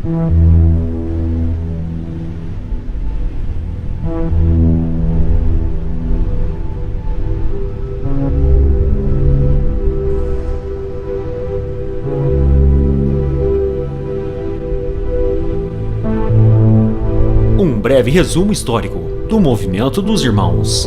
Um breve resumo histórico do movimento dos irmãos.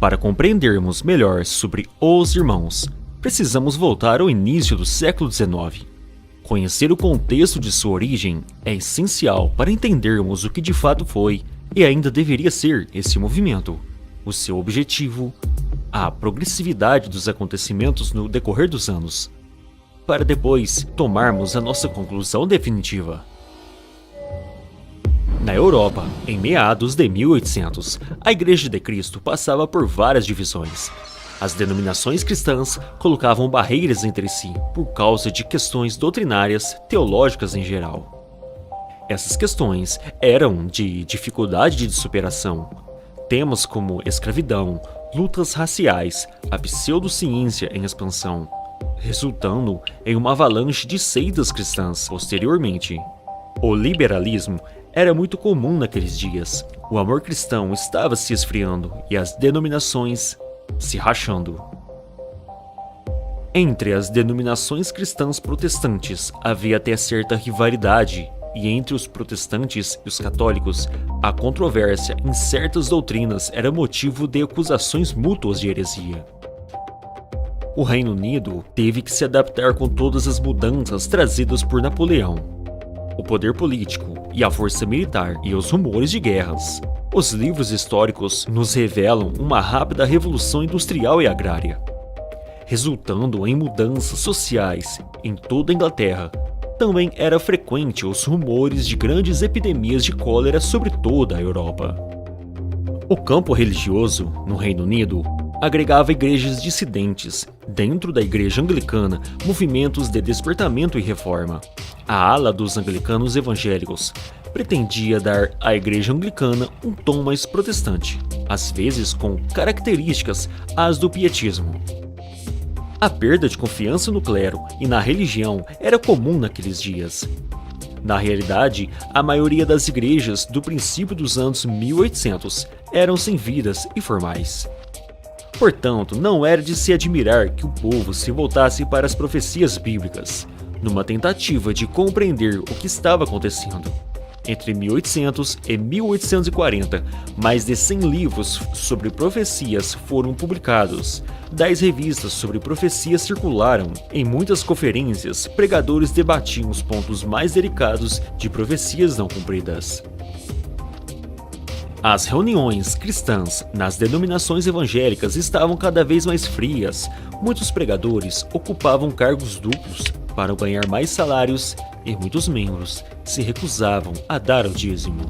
Para compreendermos melhor sobre os irmãos, precisamos voltar ao início do século XIX. Conhecer o contexto de sua origem é essencial para entendermos o que de fato foi e ainda deveria ser esse movimento, o seu objetivo, a progressividade dos acontecimentos no decorrer dos anos, para depois tomarmos a nossa conclusão definitiva. Na Europa, em meados de 1800, a Igreja de Cristo passava por várias divisões. As denominações cristãs colocavam barreiras entre si por causa de questões doutrinárias, teológicas em geral. Essas questões eram de dificuldade de superação. Temas como escravidão, lutas raciais, a pseudociência em expansão, resultando em uma avalanche de seitas cristãs posteriormente. O liberalismo era muito comum naqueles dias. O amor cristão estava se esfriando e as denominações se rachando. Entre as denominações cristãs protestantes havia até certa rivalidade, e entre os protestantes e os católicos, a controvérsia em certas doutrinas era motivo de acusações mútuas de heresia. O Reino Unido teve que se adaptar com todas as mudanças trazidas por Napoleão, o poder político e a força militar e os rumores de guerras. Os livros históricos nos revelam uma rápida revolução industrial e agrária, resultando em mudanças sociais em toda a Inglaterra. Também era frequente os rumores de grandes epidemias de cólera sobre toda a Europa. O campo religioso, no Reino Unido, agregava igrejas dissidentes, dentro da Igreja Anglicana, movimentos de despertamento e reforma. A ala dos anglicanos evangélicos pretendia dar à Igreja Anglicana um tom mais protestante, às vezes com características as do pietismo. A perda de confiança no clero e na religião era comum naqueles dias. Na realidade, a maioria das igrejas do princípio dos anos 1800 eram sem vidas e formais. Portanto, não era de se admirar que o povo se voltasse para as profecias bíblicas, numa tentativa de compreender o que estava acontecendo. Entre 1800 e 1840, mais de 100 livros sobre profecias foram publicados. 10 revistas sobre profecias circularam. Em muitas conferências, pregadores debatiam os pontos mais delicados de profecias não cumpridas. As reuniões cristãs nas denominações evangélicas estavam cada vez mais frias. Muitos pregadores ocupavam cargos duplos para ganhar mais salários e muitos membros se recusavam a dar o dízimo.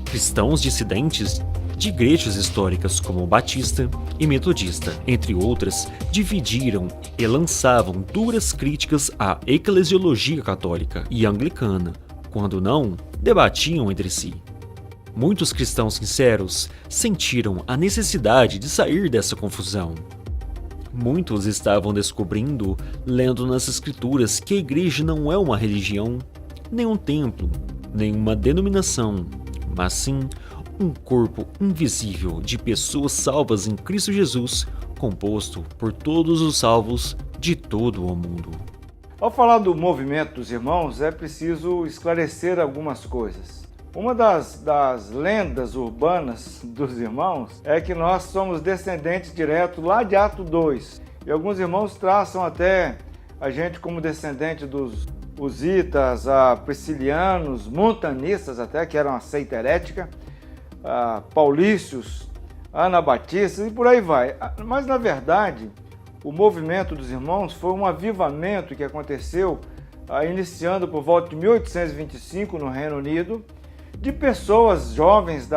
Cristãos dissidentes de igrejas históricas como Batista e Metodista, entre outras, dividiram e lançavam duras críticas à eclesiologia católica e anglicana, quando não, debatiam entre si. Muitos cristãos sinceros sentiram a necessidade de sair dessa confusão. Muitos estavam descobrindo, lendo nas escrituras, que a igreja não é uma religião, nem um templo, nem uma denominação, mas sim um corpo invisível de pessoas salvas em Cristo Jesus, composto por todos os salvos de todo o mundo. Ao falar do movimento dos irmãos, é preciso esclarecer algumas coisas. Uma das lendas urbanas dos irmãos é que nós somos descendentes diretos lá de Atos 2. E alguns irmãos traçam até a gente como descendente dos usitas, priscilianos, montanistas até, que eram uma seita herética, paulícios, anabatistas e por aí vai. Mas na verdade, o movimento dos irmãos foi um avivamento que aconteceu iniciando por volta de 1825 no Reino Unido, de pessoas jovens,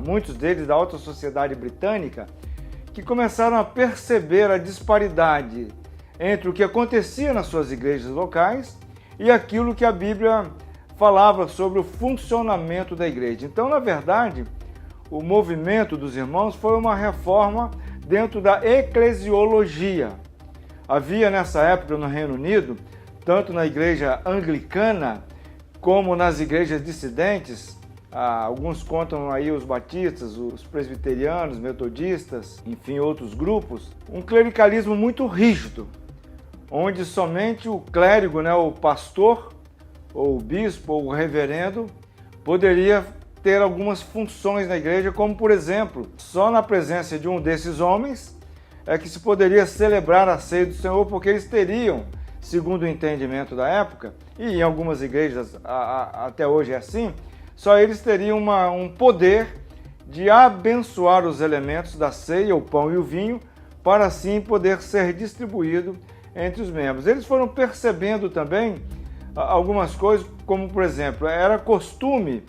muitos deles da alta sociedade britânica, que começaram a perceber a disparidade entre o que acontecia nas suas igrejas locais e aquilo que a Bíblia falava sobre o funcionamento da igreja. Então, na verdade, o movimento dos irmãos foi uma reforma dentro da eclesiologia. Havia nessa época no Reino Unido, tanto na igreja anglicana como nas igrejas dissidentes, alguns contam aí os batistas, os presbiterianos, metodistas, enfim, outros grupos, um clericalismo muito rígido, onde somente o clérigo, o pastor, ou o bispo, ou o reverendo, poderia ter algumas funções na igreja, como por exemplo, só na presença de um desses homens é que se poderia celebrar a ceia do Senhor, porque eles teriam, segundo o entendimento da época, e em algumas igrejas até hoje é assim, só eles teriam um poder de abençoar os elementos da ceia, o pão e o vinho, para assim poder ser distribuído entre os membros. Eles foram percebendo também algumas coisas, como por exemplo, era costume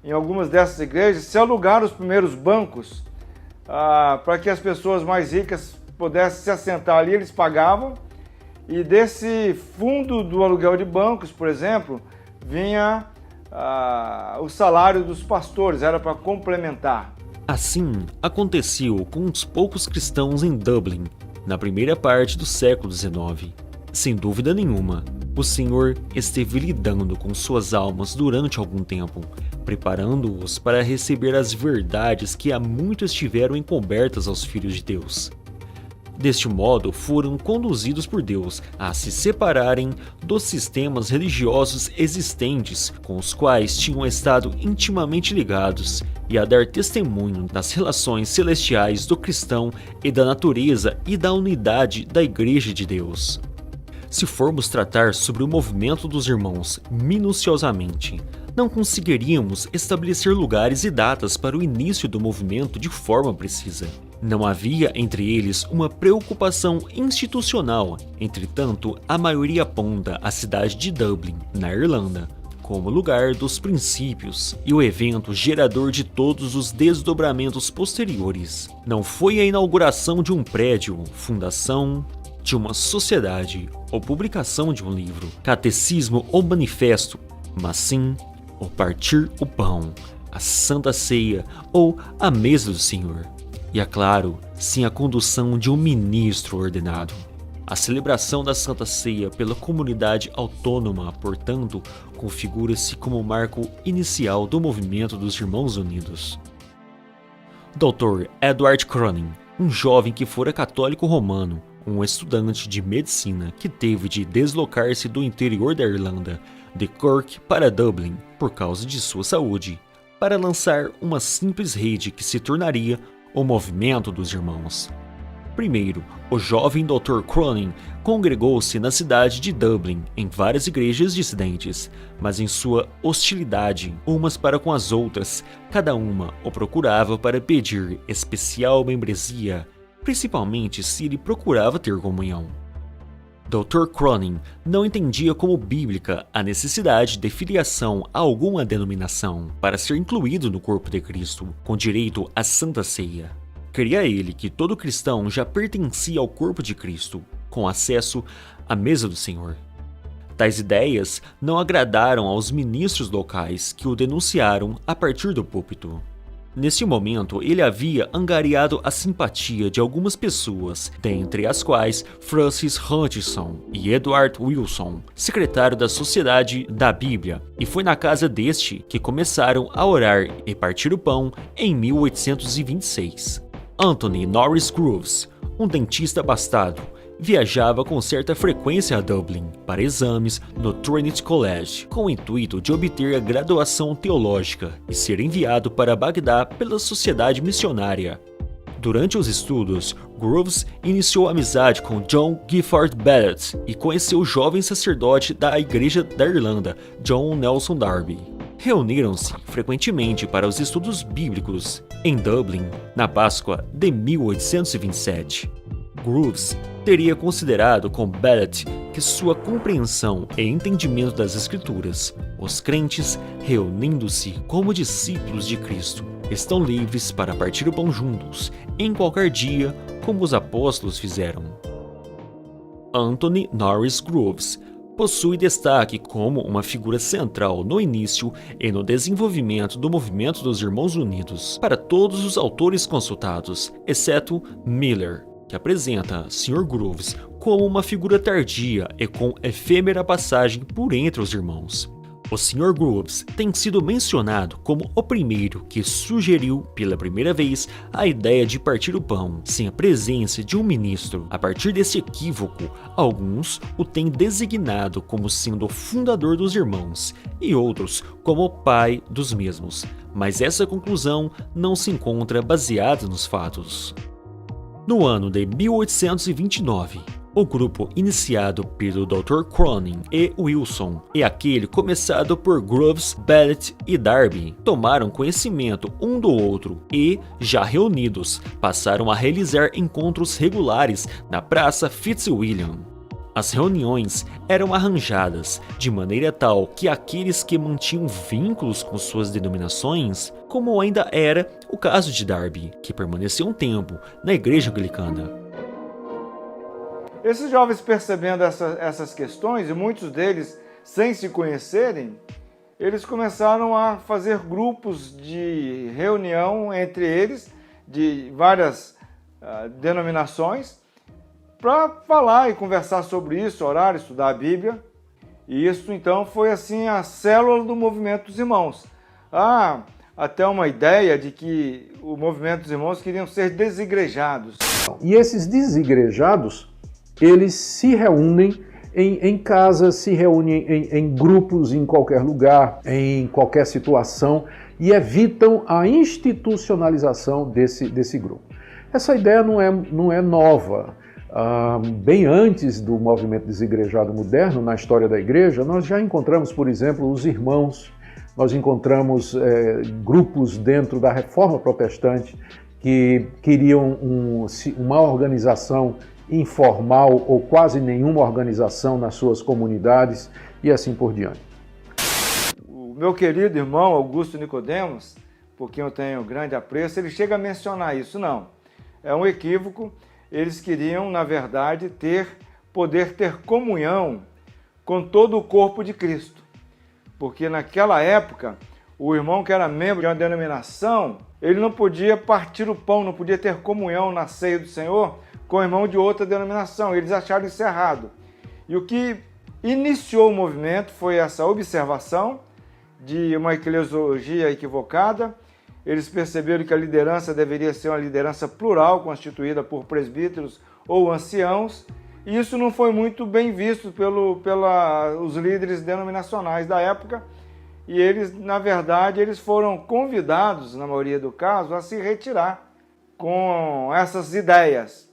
em algumas dessas igrejas se alugar os primeiros bancos para que as pessoas mais ricas pudessem se assentar ali, eles pagavam, e desse fundo do aluguel de bancos, por exemplo, vinha o salário dos pastores, era para complementar. Assim, aconteceu com uns poucos cristãos em Dublin, na primeira parte do século XIX. Sem dúvida nenhuma, o Senhor esteve lidando com suas almas durante algum tempo, preparando-os para receber as verdades que há muito estiveram encobertas aos filhos de Deus. Deste modo, foram conduzidos por Deus a se separarem dos sistemas religiosos existentes com os quais tinham estado intimamente ligados e a dar testemunho das relações celestiais do cristão e da natureza e da unidade da Igreja de Deus. Se formos tratar sobre o movimento dos irmãos minuciosamente, não conseguiríamos estabelecer lugares e datas para o início do movimento de forma precisa. Não havia entre eles uma preocupação institucional, entretanto, a maioria aponta a cidade de Dublin, na Irlanda, como lugar dos princípios e o evento gerador de todos os desdobramentos posteriores. Não foi a inauguração de um prédio, fundação de uma sociedade ou publicação de um livro, catecismo ou manifesto, mas sim o partir o pão, a Santa Ceia ou a mesa do Senhor. E é claro, sim a condução de um ministro ordenado. A celebração da Santa Ceia pela comunidade autônoma, portanto, configura-se como o marco inicial do movimento dos Irmãos Unidos. Dr. Edward Cronin, um jovem que fora católico romano, um estudante de medicina que teve de deslocar-se do interior da Irlanda, de Cork para Dublin, por causa de sua saúde, para lançar uma simples rede que se tornaria o movimento dos irmãos. Primeiro, o jovem Dr. Cronin congregou-se na cidade de Dublin em várias igrejas dissidentes, mas em sua hostilidade umas para com as outras, cada uma o procurava para pedir especial membresia, principalmente se ele procurava ter comunhão. Dr. Cronin não entendia como bíblica a necessidade de filiação a alguma denominação para ser incluído no corpo de Cristo, com direito à Santa Ceia. Cria ele que todo cristão já pertencia ao corpo de Cristo, com acesso à mesa do Senhor. Tais ideias não agradaram aos ministros locais que o denunciaram a partir do púlpito. Nesse momento, ele havia angariado a simpatia de algumas pessoas, dentre as quais Francis Hutcheson e Edward Wilson, secretário da Sociedade da Bíblia, e foi na casa deste que começaram a orar e partir o pão em 1826. Anthony Norris Groves, um dentista abastado, viajava com certa frequência a Dublin para exames no Trinity College, com o intuito de obter a graduação teológica e ser enviado para Bagdá pela sociedade missionária. Durante os estudos, Groves iniciou amizade com John Gifford Ballard e conheceu o jovem sacerdote da Igreja da Irlanda, John Nelson Darby. Reuniram-se frequentemente para os estudos bíblicos em Dublin na Páscoa de 1827. Groves teria considerado com Ballard que sua compreensão e entendimento das Escrituras, os crentes, reunindo-se como discípulos de Cristo, estão livres para partir o pão juntos, em qualquer dia, como os apóstolos fizeram. Anthony Norris Groves possui destaque como uma figura central no início e no desenvolvimento do movimento dos Irmãos Unidos para todos os autores consultados, exceto Miller, que apresenta Sr. Groves como uma figura tardia e com efêmera passagem por entre os irmãos. O Sr. Groves tem sido mencionado como o primeiro que sugeriu pela primeira vez a ideia de partir o pão sem a presença de um ministro. A partir desse equívoco, alguns o têm designado como sendo o fundador dos irmãos e outros como o pai dos mesmos, mas essa conclusão não se encontra baseada nos fatos. No ano de 1829, o grupo iniciado pelo Dr. Cronin e Wilson e aquele começado por Groves, Bellet e Darby tomaram conhecimento um do outro e, já reunidos, passaram a realizar encontros regulares na Praça Fitzwilliam. As reuniões eram arranjadas de maneira tal que aqueles que mantinham vínculos com suas denominações, como ainda era o caso de Darby, que permaneceu um tempo na Igreja Anglicana. Esses jovens, percebendo essas questões, e muitos deles sem se conhecerem, eles começaram a fazer grupos de reunião entre eles, de várias denominações, para falar e conversar sobre isso, orar, estudar a Bíblia. E isso então foi assim a célula do movimento dos irmãos. Há até uma ideia de que o movimento dos irmãos queriam ser desigrejados. E esses desigrejados, eles se reúnem em casa, se reúnem em grupos em qualquer lugar, em qualquer situação e evitam a institucionalização desse grupo. Essa ideia não é nova. Bem antes do movimento desigrejado moderno, na história da igreja, nós já encontramos, por exemplo, os irmãos, nós encontramos grupos dentro da Reforma Protestante que queriam uma organização informal ou quase nenhuma organização nas suas comunidades e assim por diante. O meu querido irmão Augusto Nicodemos, por quem eu tenho grande apreço, ele chega a mencionar isso. Não, é um equívoco. Eles queriam, na verdade, poder ter comunhão com todo o corpo de Cristo. Porque naquela época, o irmão que era membro de uma denominação, ele não podia partir o pão, não podia ter comunhão na ceia do Senhor com o irmão de outra denominação. Eles acharam isso errado. E o que iniciou o movimento foi essa observação de uma eclesiologia equivocada. Eles perceberam que a liderança deveria ser uma liderança plural, constituída por presbíteros ou anciãos, e isso não foi muito bem visto pelos líderes denominacionais da época, e eles, na verdade, eles foram convidados, na maioria do caso, a se retirar com essas ideias.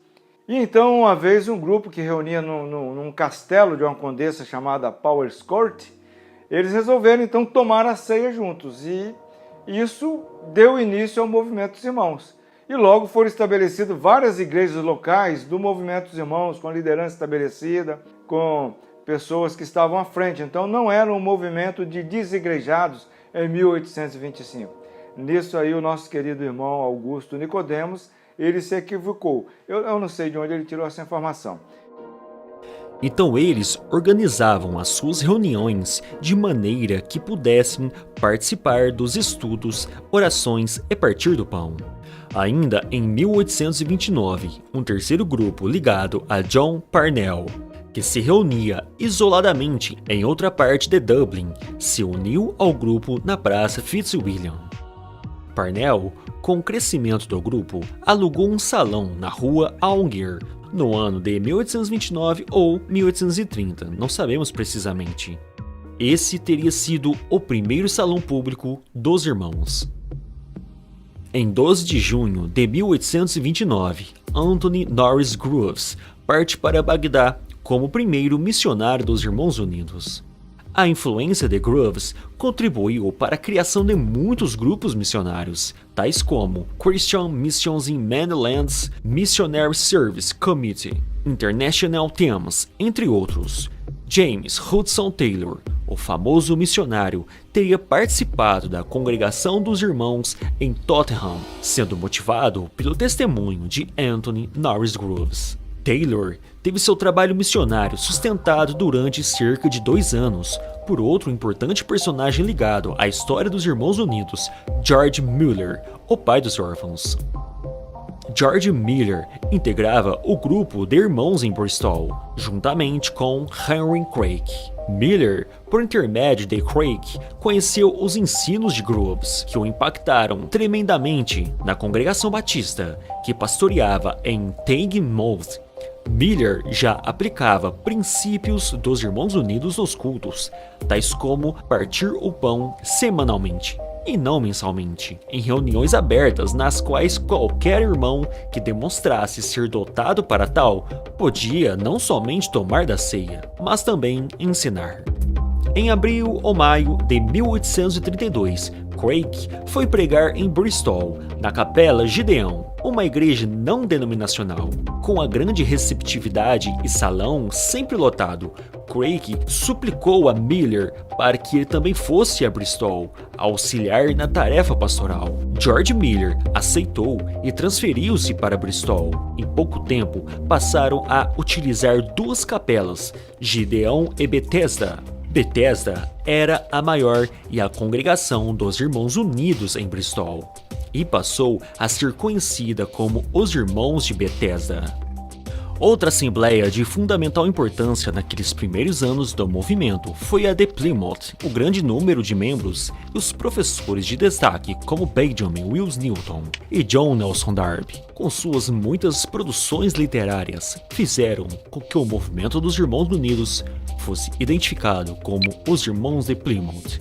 E então, uma vez, um grupo que reunia num castelo de uma condessa chamada Powerscourt, eles resolveram então tomar a ceia juntos, e isso deu início ao movimento dos irmãos. E logo foram estabelecidas várias igrejas locais do movimento dos irmãos, com liderança estabelecida, com pessoas que estavam à frente. Então não era um movimento de desigrejados em 1825. Nisso aí o nosso querido irmão Augusto Nicodemos, ele se equivocou. Eu não sei de onde ele tirou essa informação. Então eles organizavam as suas reuniões de maneira que pudessem participar dos estudos, orações e partir do pão. Ainda em 1829, um terceiro grupo ligado a John Parnell, que se reunia isoladamente em outra parte de Dublin, se uniu ao grupo na Praça Fitzwilliam. Parnell, com o crescimento do grupo, alugou um salão na rua Aungier, no ano de 1829 ou 1830, não sabemos precisamente. Esse teria sido o primeiro salão público dos irmãos. Em 12 de junho de 1829, Anthony Norris Groves parte para Bagdá como primeiro missionário dos Irmãos Unidos. A influência de Groves contribuiu para a criação de muitos grupos missionários, tais como Christian Missions in Many Lands, Missionary Service Committee, International Themes, entre outros. James Hudson Taylor, o famoso missionário, teria participado da Congregação dos Irmãos em Tottenham, sendo motivado pelo testemunho de Anthony Norris Groves. Taylor teve seu trabalho missionário sustentado durante cerca de 2 anos por outro importante personagem ligado à história dos Irmãos Unidos, George Mueller, o pai dos órfãos. George Mueller integrava o grupo de irmãos em Bristol, juntamente com Henry Craig. Mueller, por intermédio de Craig, conheceu os ensinos de Groves, que o impactaram tremendamente na congregação batista, que pastoreava em Teignmouth. Mueller já aplicava princípios dos Irmãos Unidos nos cultos, tais como partir o pão semanalmente e não mensalmente, em reuniões abertas nas quais qualquer irmão que demonstrasse ser dotado para tal podia não somente tomar da ceia, mas também ensinar. Em abril ou maio de 1832, Craig foi pregar em Bristol, na Capela Gideão, uma igreja não denominacional. Com a grande receptividade e salão sempre lotado, Craig suplicou a Mueller para que ele também fosse a Bristol, auxiliar na tarefa pastoral. George Mueller aceitou e transferiu-se para Bristol. Em pouco tempo, passaram a utilizar 2 capelas, Gideão e Bethesda. Bethesda era a maior e a congregação dos Irmãos Unidos em Bristol, e passou a ser conhecida como os Irmãos de Bethesda. Outra assembleia de fundamental importância naqueles primeiros anos do movimento foi a de Plymouth. O grande número de membros e os professores de destaque como Benjamin Wills Newton e John Nelson Darby, com suas muitas produções literárias, fizeram com que o movimento dos Irmãos Unidos fosse identificado como os Irmãos de Plymouth.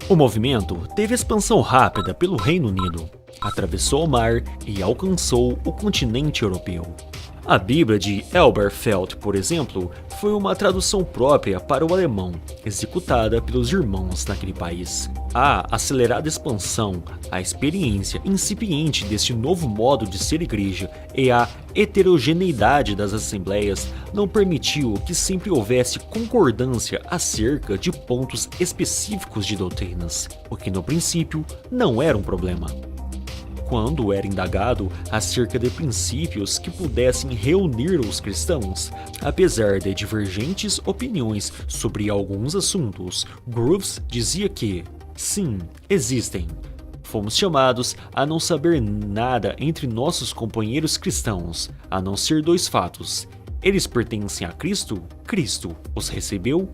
O movimento teve expansão rápida pelo Reino Unido, atravessou o mar e alcançou o continente europeu. A Bíblia de Elberfeld, por exemplo, foi uma tradução própria para o alemão, executada pelos irmãos naquele país. A acelerada expansão, a experiência incipiente deste novo modo de ser igreja e a heterogeneidade das assembleias não permitiu que sempre houvesse concordância acerca de pontos específicos de doutrinas, o que no princípio não era um problema. Quando era indagado acerca de princípios que pudessem reunir os cristãos, apesar de divergentes opiniões sobre alguns assuntos, Groves dizia que, sim, existem. Fomos chamados a não saber nada entre nossos companheiros cristãos, a não ser 2 fatos. Eles pertencem a Cristo? Cristo os recebeu?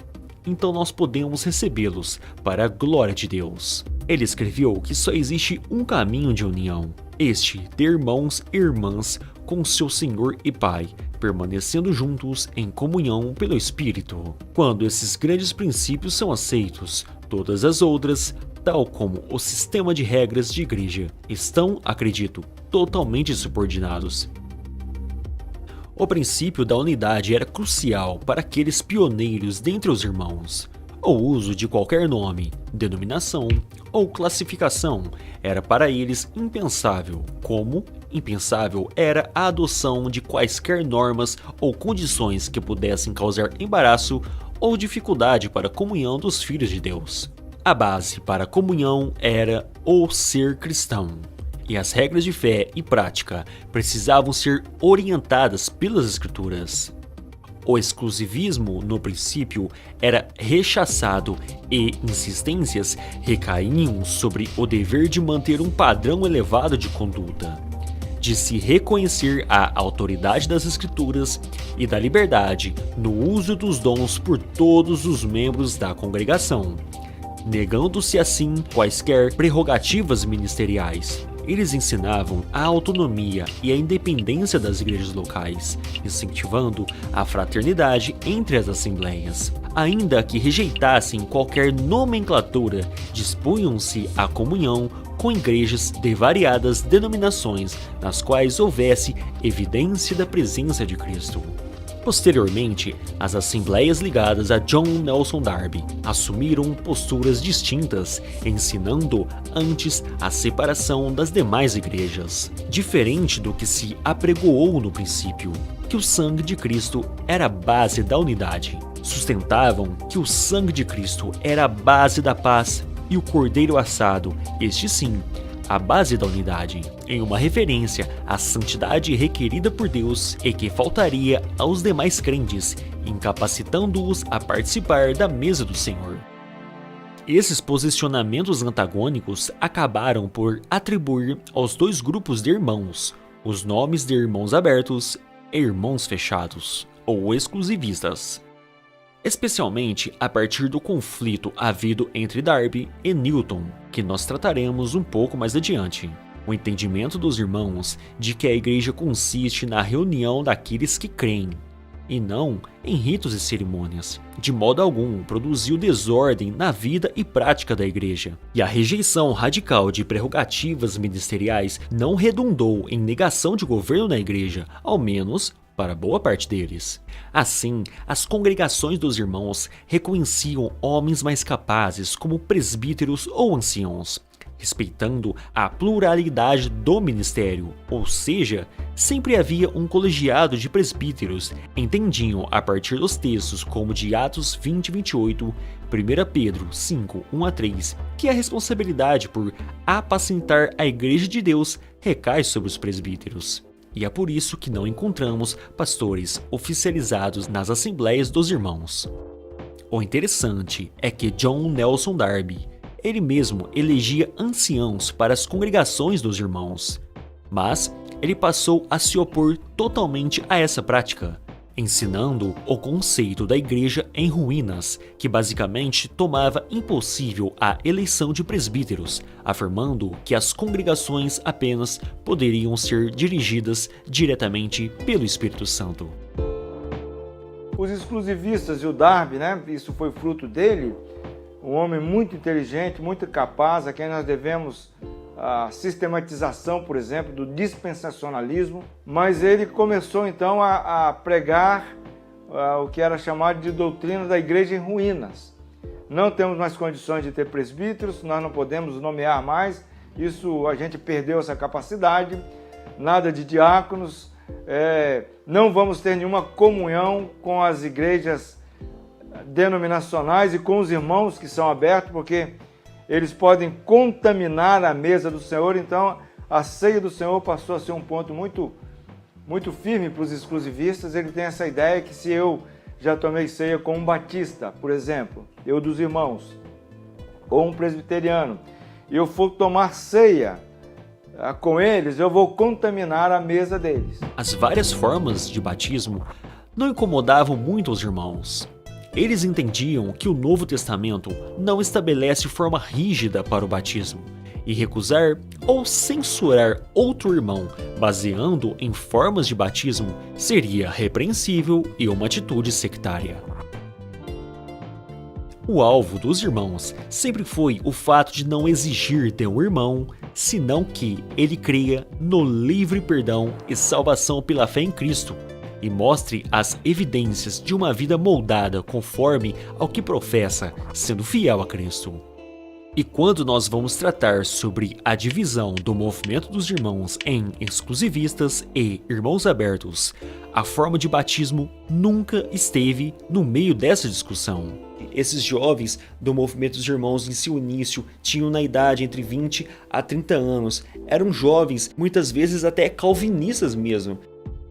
Então nós podemos recebê-los para a glória de Deus. Ele escreveu que só existe um caminho de união, este de irmãos e irmãs com seu Senhor e Pai, permanecendo juntos em comunhão pelo Espírito. Quando esses grandes princípios são aceitos, todas as outras, tal como o sistema de regras de igreja, estão, acredito, totalmente subordinados. O princípio da unidade era crucial para aqueles pioneiros dentre os irmãos. O uso de qualquer nome, denominação ou classificação era para eles impensável, como impensável era a adoção de quaisquer normas ou condições que pudessem causar embaraço ou dificuldade para a comunhão dos filhos de Deus. A base para a comunhão era o ser cristão, e as regras de fé e prática precisavam ser orientadas pelas Escrituras. O exclusivismo, no princípio, era rechaçado e insistências recaíam sobre o dever de manter um padrão elevado de conduta, de se reconhecer a autoridade das Escrituras e da liberdade no uso dos dons por todos os membros da congregação, negando-se assim quaisquer prerrogativas ministeriais. Eles ensinavam a autonomia e a independência das igrejas locais, incentivando a fraternidade entre as assembleias. Ainda que rejeitassem qualquer nomenclatura, dispunham-se à comunhão com igrejas de variadas denominações, nas quais houvesse evidência da presença de Cristo. Posteriormente, as assembleias ligadas a John Nelson Darby assumiram posturas distintas, ensinando antes a separação das demais igrejas, diferente do que se apregoou no princípio, que o sangue de Cristo era a base da unidade. Sustentavam que o sangue de Cristo era a base da paz e o cordeiro assado, este sim, a base da unidade, em uma referência à santidade requerida por Deus e que faltaria aos demais crentes, incapacitando-os a participar da mesa do Senhor. Esses posicionamentos antagônicos acabaram por atribuir aos dois grupos de irmãos os nomes de irmãos abertos e irmãos fechados, ou exclusivistas. Especialmente a partir do conflito havido entre Darby e Newton, que nós trataremos um pouco mais adiante. O entendimento dos irmãos de que a igreja consiste na reunião daqueles que creem, e não em ritos e cerimônias, de modo algum produziu desordem na vida e prática da igreja. E a rejeição radical de prerrogativas ministeriais não redundou em negação de governo na igreja, ao menos para boa parte deles. Assim, as congregações dos irmãos reconheciam homens mais capazes como presbíteros ou anciãos, respeitando a pluralidade do ministério, ou seja, sempre havia um colegiado de presbíteros. Entendiam a partir dos textos como de Atos 20 e 28, 1 Pedro 5, 1 a 3, que a responsabilidade por apacentar a igreja de Deus recai sobre os presbíteros. E é por isso que não encontramos pastores oficializados nas assembleias dos irmãos. O interessante é que John Nelson Darby, ele mesmo elegia anciãos para as congregações dos irmãos, mas ele passou a se opor totalmente a essa prática, ensinando o conceito da igreja em ruínas, que basicamente tomava impossível a eleição de presbíteros, afirmando que as congregações apenas poderiam ser dirigidas diretamente pelo Espírito Santo. Os exclusivistas e o Darby, isso foi fruto dele, um homem muito inteligente, muito capaz, a quem nós devemos a sistematização, por exemplo, do dispensacionalismo, mas ele começou então a pregar o que era chamado de doutrina da igreja em ruínas. Não temos mais condições de ter presbíteros, nós não podemos nomear mais, isso a gente perdeu essa capacidade, nada de diáconos, não vamos ter nenhuma comunhão com as igrejas denominacionais e com os irmãos que são abertos, porque eles podem contaminar a mesa do Senhor. Então a ceia do Senhor passou a ser um ponto muito firme para os exclusivistas. Ele tem essa ideia que se eu já tomei ceia com um batista, por exemplo, eu dos irmãos, ou um presbiteriano, e eu for tomar ceia com eles, eu vou contaminar a mesa deles. As várias formas de batismo não incomodavam muito os irmãos. Eles entendiam que o Novo Testamento não estabelece forma rígida para o batismo, e recusar ou censurar outro irmão baseando em formas de batismo seria repreensível e uma atitude sectária. O alvo dos irmãos sempre foi o fato de não exigir de um irmão, senão que ele creia no livre perdão e salvação pela fé em Cristo, e mostre as evidências de uma vida moldada conforme ao que professa, sendo fiel a Cristo. E quando nós vamos tratar sobre a divisão do movimento dos irmãos em exclusivistas e irmãos abertos, a forma de batismo nunca esteve no meio dessa discussão. Esses jovens do movimento dos irmãos em seu início tinham na idade entre 20 a 30 anos, eram jovens, muitas vezes até calvinistas mesmo.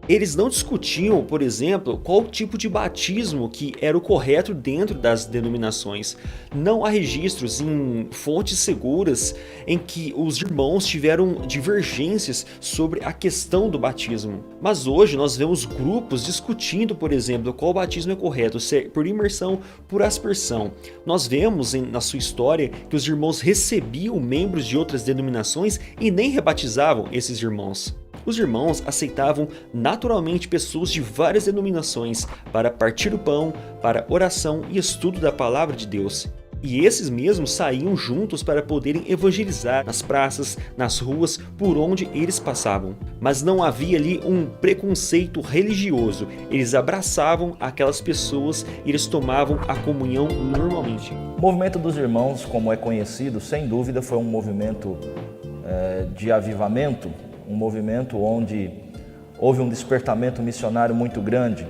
Eles não discutiam, por exemplo, qual tipo de batismo que era o correto dentro das denominações. Não há registros em fontes seguras em que os irmãos tiveram divergências sobre a questão do batismo. Mas hoje nós vemos grupos discutindo, por exemplo, qual batismo é correto, se é por imersão, por aspersão. Nós vemos na sua história que os irmãos recebiam membros de outras denominações e nem rebatizavam esses irmãos. Os irmãos aceitavam naturalmente pessoas de várias denominações para partir o pão, para oração e estudo da palavra de Deus. E esses mesmos saíam juntos para poderem evangelizar nas praças, nas ruas, por onde eles passavam. Mas não havia ali um preconceito religioso. Eles abraçavam aquelas pessoas e eles tomavam a comunhão normalmente. O movimento dos irmãos, como é conhecido, sem dúvida foi um movimento de avivamento, um movimento onde houve um despertamento missionário muito grande.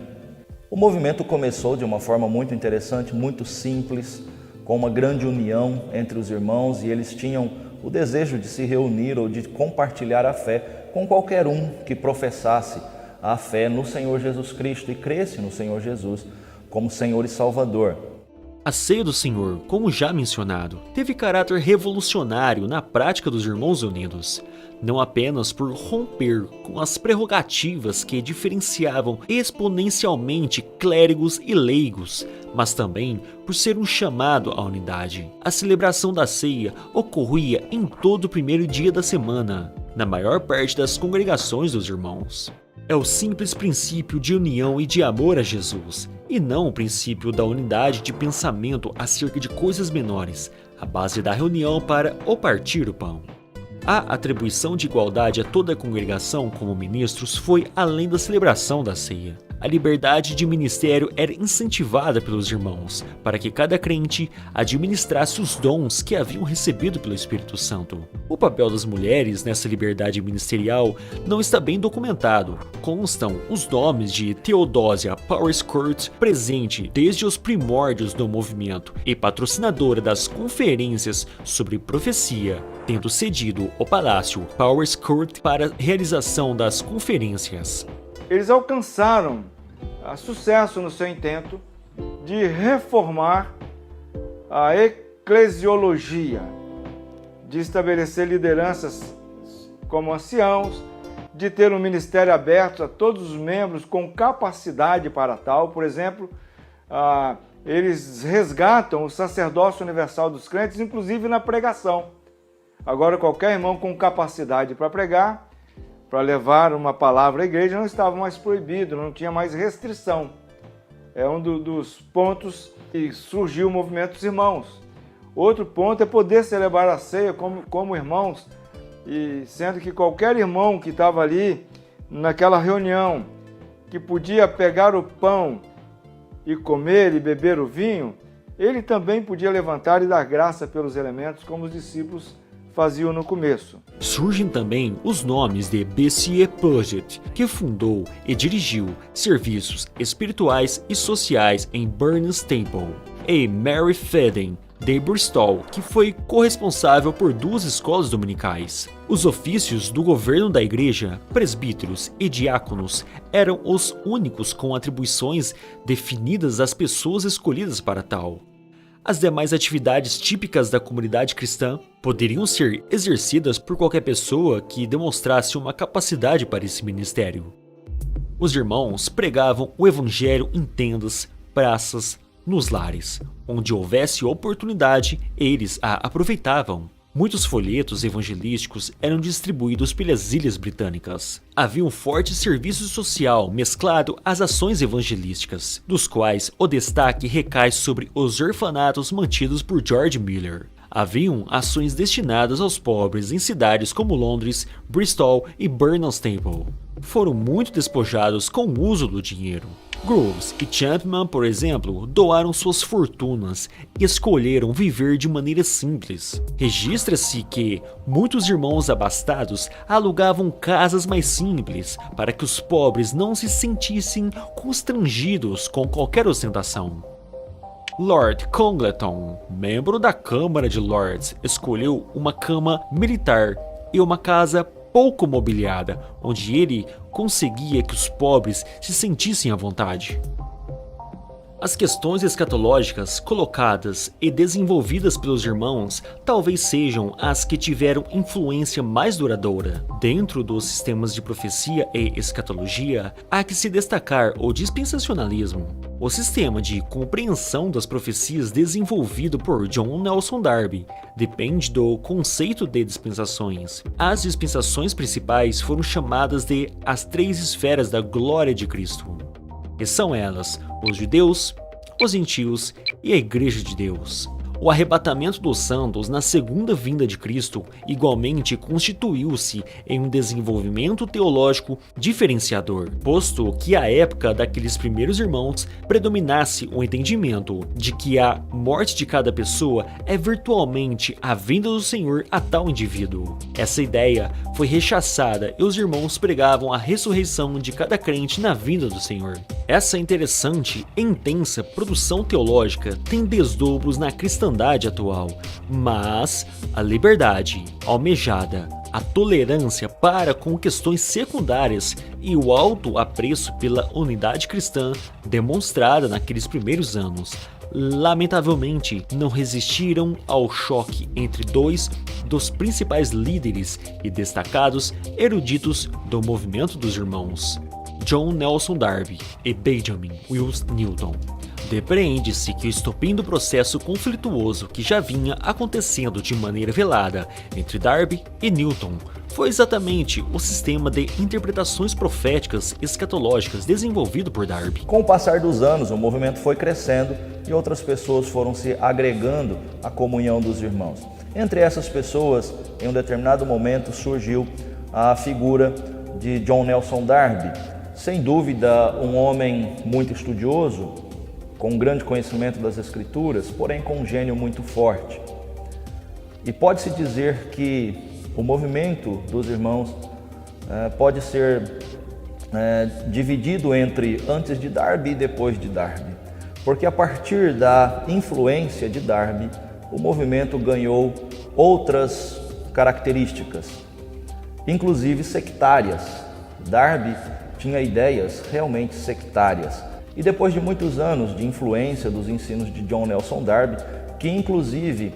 O movimento começou de uma forma muito interessante, muito simples, com uma grande união entre os irmãos, e eles tinham o desejo de se reunir ou de compartilhar a fé com qualquer um que professasse a fé no Senhor Jesus Cristo e cresce no Senhor Jesus como Senhor e Salvador. A ceia do Senhor, como já mencionado, teve caráter revolucionário na prática dos Irmãos Unidos, não apenas por romper com as prerrogativas que diferenciavam exponencialmente clérigos e leigos, mas também por ser um chamado à unidade. A celebração da ceia ocorria em todo o primeiro dia da semana, na maior parte das congregações dos irmãos. É o simples princípio de união e de amor a Jesus, e não o princípio da unidade de pensamento acerca de coisas menores, a base da reunião para o partir o pão. A atribuição de igualdade a toda a congregação como ministros foi além da celebração da ceia. A liberdade de ministério era incentivada pelos irmãos, para que cada crente administrasse os dons que haviam recebido pelo Espírito Santo. O papel das mulheres nessa liberdade ministerial não está bem documentado. Constam os nomes de Theodosia Powerscourt, presente desde os primórdios do movimento e patrocinadora das conferências sobre profecia, tendo cedido o Palácio Powerscourt para a realização das conferências. Eles alcançaram sucesso no seu intento de reformar a eclesiologia, de estabelecer lideranças como anciãos, de ter um ministério aberto a todos os membros com capacidade para tal. Por exemplo, eles resgatam o sacerdócio universal dos crentes, inclusive na pregação. Agora, qualquer irmão com capacidade para pregar, para levar uma palavra à igreja, não estava mais proibido, não tinha mais restrição. É um dos pontos que surgiu o movimento dos irmãos. Outro ponto é poder celebrar a ceia como irmãos, e sendo que qualquer irmão que estava ali naquela reunião, que podia pegar o pão e comer e beber o vinho, ele também podia levantar e dar graça pelos elementos, como os discípulos faziam no começo. Surgem também os nomes de B.C. Puget, que fundou e dirigiu serviços espirituais e sociais em Burns Temple, e Mary Fedden, de Bristol, que foi corresponsável por 2 escolas dominicais. Os ofícios do governo da igreja, presbíteros e diáconos, eram os únicos com atribuições definidas às pessoas escolhidas para tal. As demais atividades típicas da comunidade cristã poderiam ser exercidas por qualquer pessoa que demonstrasse uma capacidade para esse ministério. Os irmãos pregavam o evangelho em tendas, praças, nos lares. Onde houvesse oportunidade, eles a aproveitavam. Muitos folhetos evangelísticos eram distribuídos pelas Ilhas Britânicas. Havia um forte serviço social mesclado às ações evangelísticas, dos quais o destaque recai sobre os orfanatos mantidos por George Miller. Haviam ações destinadas aos pobres em cidades como Londres, Bristol e Burns Temple. Foram muito despojados com o uso do dinheiro. Groves e Chapman, por exemplo, doaram suas fortunas e escolheram viver de maneira simples. Registra-se que muitos irmãos abastados alugavam casas mais simples para que os pobres não se sentissem constrangidos com qualquer ostentação. Lord Congleton, membro da Câmara de Lords, escolheu uma cama militar e uma casa pouco mobiliada, onde ele conseguia que os pobres se sentissem à vontade. As questões escatológicas colocadas e desenvolvidas pelos irmãos talvez sejam as que tiveram influência mais duradoura. Dentro dos sistemas de profecia e escatologia, há que se destacar o dispensacionalismo. O sistema de compreensão das profecias desenvolvido por John Nelson Darby depende do conceito de dispensações. As dispensações principais foram chamadas de as 3 esferas da glória de Cristo. E são elas, os judeus, os gentios e a Igreja de Deus. O arrebatamento dos santos na segunda vinda de Cristo igualmente constituiu-se em um desenvolvimento teológico diferenciador, posto que à época daqueles primeiros irmãos predominasse o entendimento de que a morte de cada pessoa é virtualmente a vinda do Senhor a tal indivíduo. Essa ideia foi rechaçada e os irmãos pregavam a ressurreição de cada crente na vinda do Senhor. Essa interessante e intensa produção teológica tem desdobros na cristandade atual, mas a liberdade almejada, a tolerância para com questões secundárias e o alto apreço pela unidade cristã demonstrada naqueles primeiros anos, lamentavelmente não resistiram ao choque entre dois dos principais líderes e destacados eruditos do movimento dos irmãos, John Nelson Darby e Benjamin Wills Newton. Depreende-se que o estopim do processo conflituoso que já vinha acontecendo de maneira velada entre Darby e Newton foi exatamente o sistema de interpretações proféticas escatológicas desenvolvido por Darby. Com o passar dos anos, o movimento foi crescendo e outras pessoas foram se agregando à comunhão dos irmãos. Entre essas pessoas, em um determinado momento, surgiu a figura de John Nelson Darby. Sem dúvida, um homem muito estudioso, com um grande conhecimento das Escrituras, porém com um gênio muito forte. E pode-se dizer que o movimento dos irmãos pode ser dividido entre antes de Darby e depois de Darby, porque a partir da influência de Darby, o movimento ganhou outras características, inclusive sectárias. Darby tinha ideias realmente sectárias. E depois de muitos anos de influência dos ensinos de John Nelson Darby, que inclusive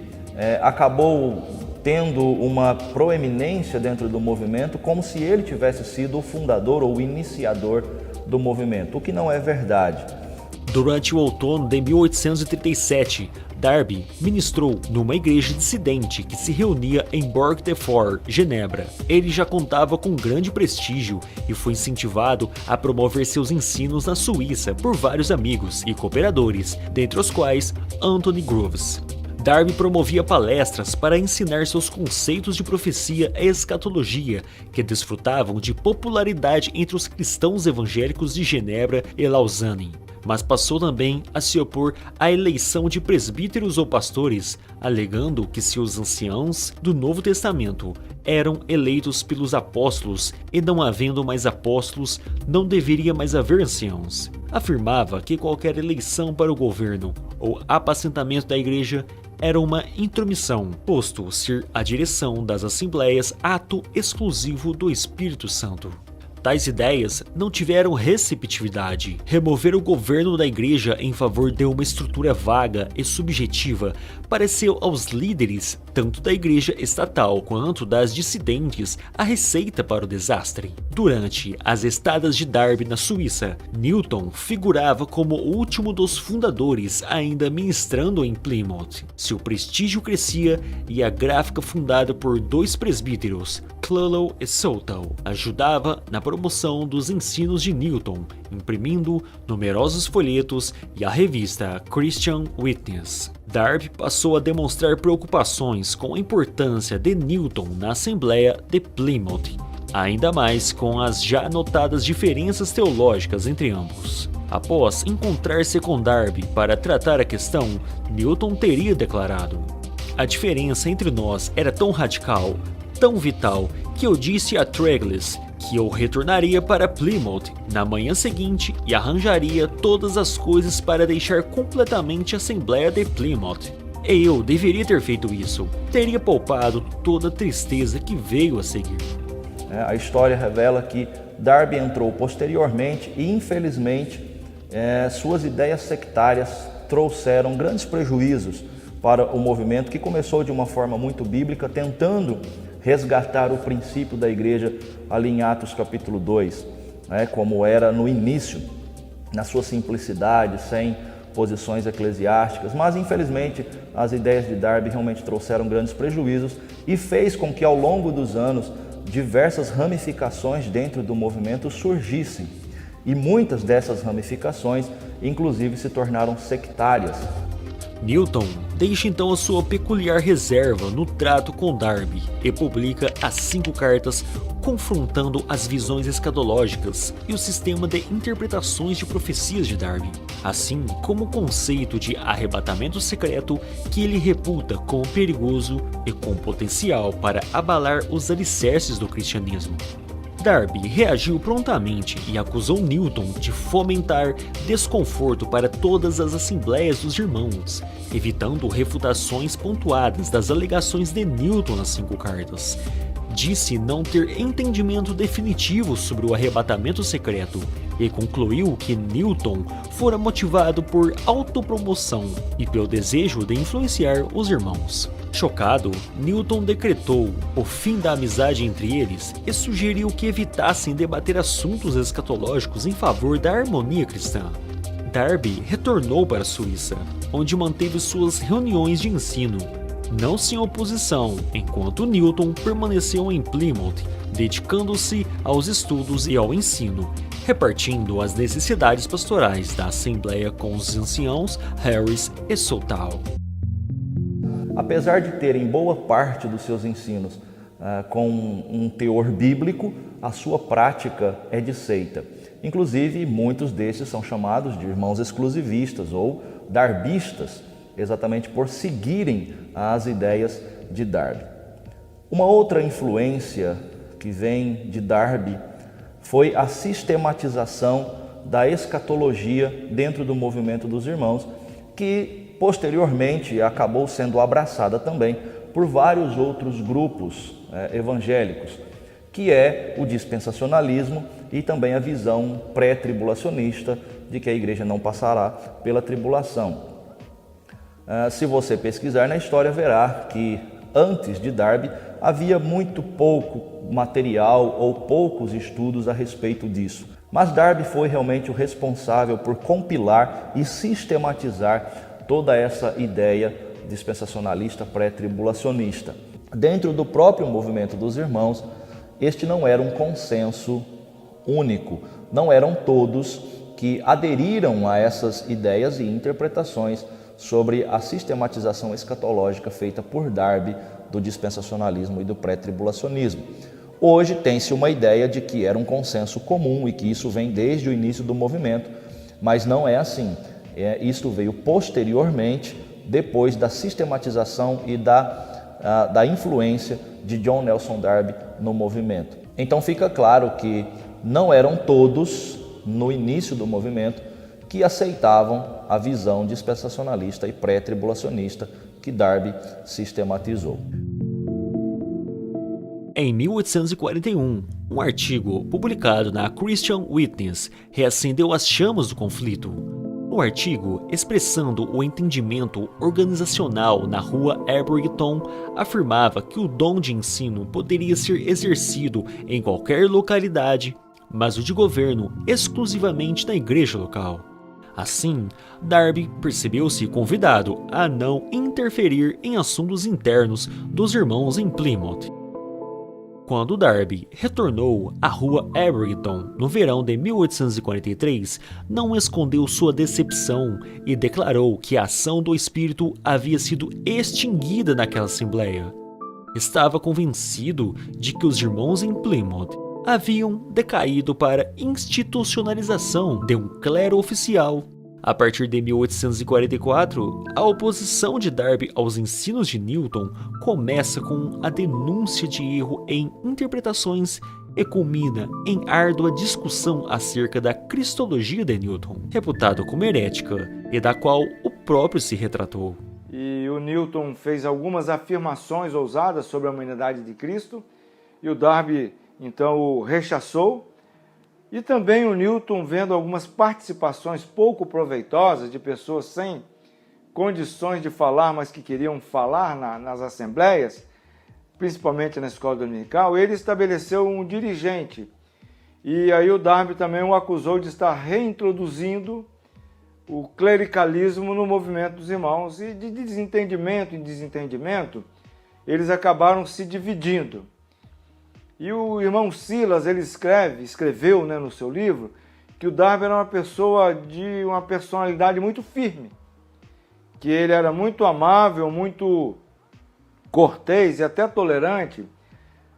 acabou tendo uma proeminência dentro do movimento, como se ele tivesse sido o fundador ou o iniciador do movimento, o que não é verdade. Durante o outono de 1837, Darby ministrou numa igreja dissidente que se reunia em Borg-de-Fort, Genebra. Ele já contava com grande prestígio e foi incentivado a promover seus ensinos na Suíça por vários amigos e cooperadores, dentre os quais Anthony Groves. Darby promovia palestras para ensinar seus conceitos de profecia e escatologia, que desfrutavam de popularidade entre os cristãos evangélicos de Genebra e Lausanne. Mas passou também a se opor à eleição de presbíteros ou pastores, alegando que se os anciãos do Novo Testamento eram eleitos pelos apóstolos e não havendo mais apóstolos, não deveria mais haver anciãos. Afirmava que qualquer eleição para o governo ou apacentamento da igreja era uma intromissão, posto ser a direção das assembleias ato exclusivo do Espírito Santo. Tais ideias não tiveram receptividade. Remover o governo da igreja em favor de uma estrutura vaga e subjetiva pareceu aos líderes, tanto da igreja estatal quanto das dissidentes, a receita para o desastre. Durante as estadas de Darby na Suíça, Newton figurava como o último dos fundadores, ainda ministrando em Plymouth. Seu prestígio crescia e a gráfica fundada por dois presbíteros, Clulow e Southall, ajudava na promoção dos ensinos de Newton, imprimindo numerosos folhetos e a revista Christian Witness. Darby passou a demonstrar preocupações com a importância de Newton na Assembleia de Plymouth, ainda mais com as já notadas diferenças teológicas entre ambos. Após encontrar-se com Darby para tratar a questão, Newton teria declarado: "A diferença entre nós era tão radical, tão vital, que eu disse a Treglis que eu retornaria para Plymouth na manhã seguinte e arranjaria todas as coisas para deixar completamente a Assembleia de Plymouth. E eu deveria ter feito isso. Teria poupado toda a tristeza que veio a seguir." A história revela que Darby entrou posteriormente e, infelizmente, suas ideias sectárias trouxeram grandes prejuízos para o movimento, que começou de uma forma muito bíblica, tentando resgatar o princípio da igreja ali em Atos capítulo 2, como era no início, na sua simplicidade, sem posições eclesiásticas, mas infelizmente as ideias de Darby realmente trouxeram grandes prejuízos e fez com que ao longo dos anos diversas ramificações dentro do movimento surgissem, e muitas dessas ramificações inclusive se tornaram sectárias. Newton deixa então a sua peculiar reserva no trato com Darby e publica as 5 cartas confrontando as visões escatológicas e o sistema de interpretações de profecias de Darby, assim como o conceito de arrebatamento secreto, que ele reputa como perigoso e com potencial para abalar os alicerces do cristianismo. Darby reagiu prontamente e acusou Newton de fomentar desconforto para todas as assembleias dos irmãos, evitando refutações pontuadas das alegações de Newton nas 5 cartas. Disse não ter entendimento definitivo sobre o arrebatamento secreto e concluiu que Newton fora motivado por autopromoção e pelo desejo de influenciar os irmãos. Chocado, Newton decretou o fim da amizade entre eles e sugeriu que evitassem debater assuntos escatológicos em favor da harmonia cristã. Darby retornou para a Suíça, onde manteve suas reuniões de ensino, não sem oposição, enquanto Newton permaneceu em Plymouth, dedicando-se aos estudos e ao ensino, repartindo as necessidades pastorais da Assembleia com os anciãos Harris e Southall. Apesar de terem boa parte dos seus ensinos com um teor bíblico, a sua prática é de seita. Inclusive, muitos desses são chamados de irmãos exclusivistas ou darbistas, exatamente por seguirem as ideias de Darby. Uma outra influência que vem de Darby foi a sistematização da escatologia dentro do movimento dos irmãos, que posteriormente acabou sendo abraçada também por vários outros grupos evangélicos, que é o dispensacionalismo e também a visão pré-tribulacionista de que a igreja não passará pela tribulação. Se você pesquisar na história, verá que antes de Darby havia muito pouco material ou poucos estudos a respeito disso. Mas Darby foi realmente o responsável por compilar e sistematizar toda essa ideia dispensacionalista pré-tribulacionista. Dentro do próprio movimento dos irmãos, este não era um consenso único, não eram todos que aderiram a essas ideias e interpretações sobre a sistematização escatológica feita por Darby do dispensacionalismo e do pré-tribulacionismo. Hoje tem-se uma ideia de que era um consenso comum e que isso vem desde o início do movimento, mas não é assim. Isto veio posteriormente, depois da sistematização e da influência de John Nelson Darby no movimento. Então fica claro que não eram todos, no início do movimento, que aceitavam a visão dispensacionalista e pré-tribulacionista que Darby sistematizou. Em 1841, um artigo publicado na Christian Witness reacendeu as chamas do conflito. No artigo, expressando o entendimento organizacional na rua Abington, afirmava que o dom de ensino poderia ser exercido em qualquer localidade, mas o de governo exclusivamente na igreja local. Assim, Darby percebeu-se convidado a não interferir em assuntos internos dos irmãos em Plymouth. Quando Darby retornou à rua Abington no verão de 1843, não escondeu sua decepção e declarou que a ação do Espírito havia sido extinguida naquela assembleia. Estava convencido de que os irmãos em Plymouth haviam decaído para a institucionalização de um clero oficial. A partir de 1844, a oposição de Darby aos ensinos de Newton começa com a denúncia de erro em interpretações e culmina em árdua discussão acerca da cristologia de Newton, reputado como herética e da qual o próprio se retratou. E o Newton fez algumas afirmações ousadas sobre a humanidade de Cristo e o Darby então o rechaçou. E também o Newton, vendo algumas participações pouco proveitosas de pessoas sem condições de falar, mas que queriam falar nas assembleias, principalmente na escola dominical, ele estabeleceu um dirigente. E aí o Darby também o acusou de estar reintroduzindo o clericalismo no movimento dos irmãos. E de desentendimento em desentendimento, eles acabaram se dividindo. E o irmão Silas, ele escreveu no seu livro, que o Darby era uma pessoa de uma personalidade muito firme, que ele era muito amável, muito cortês e até tolerante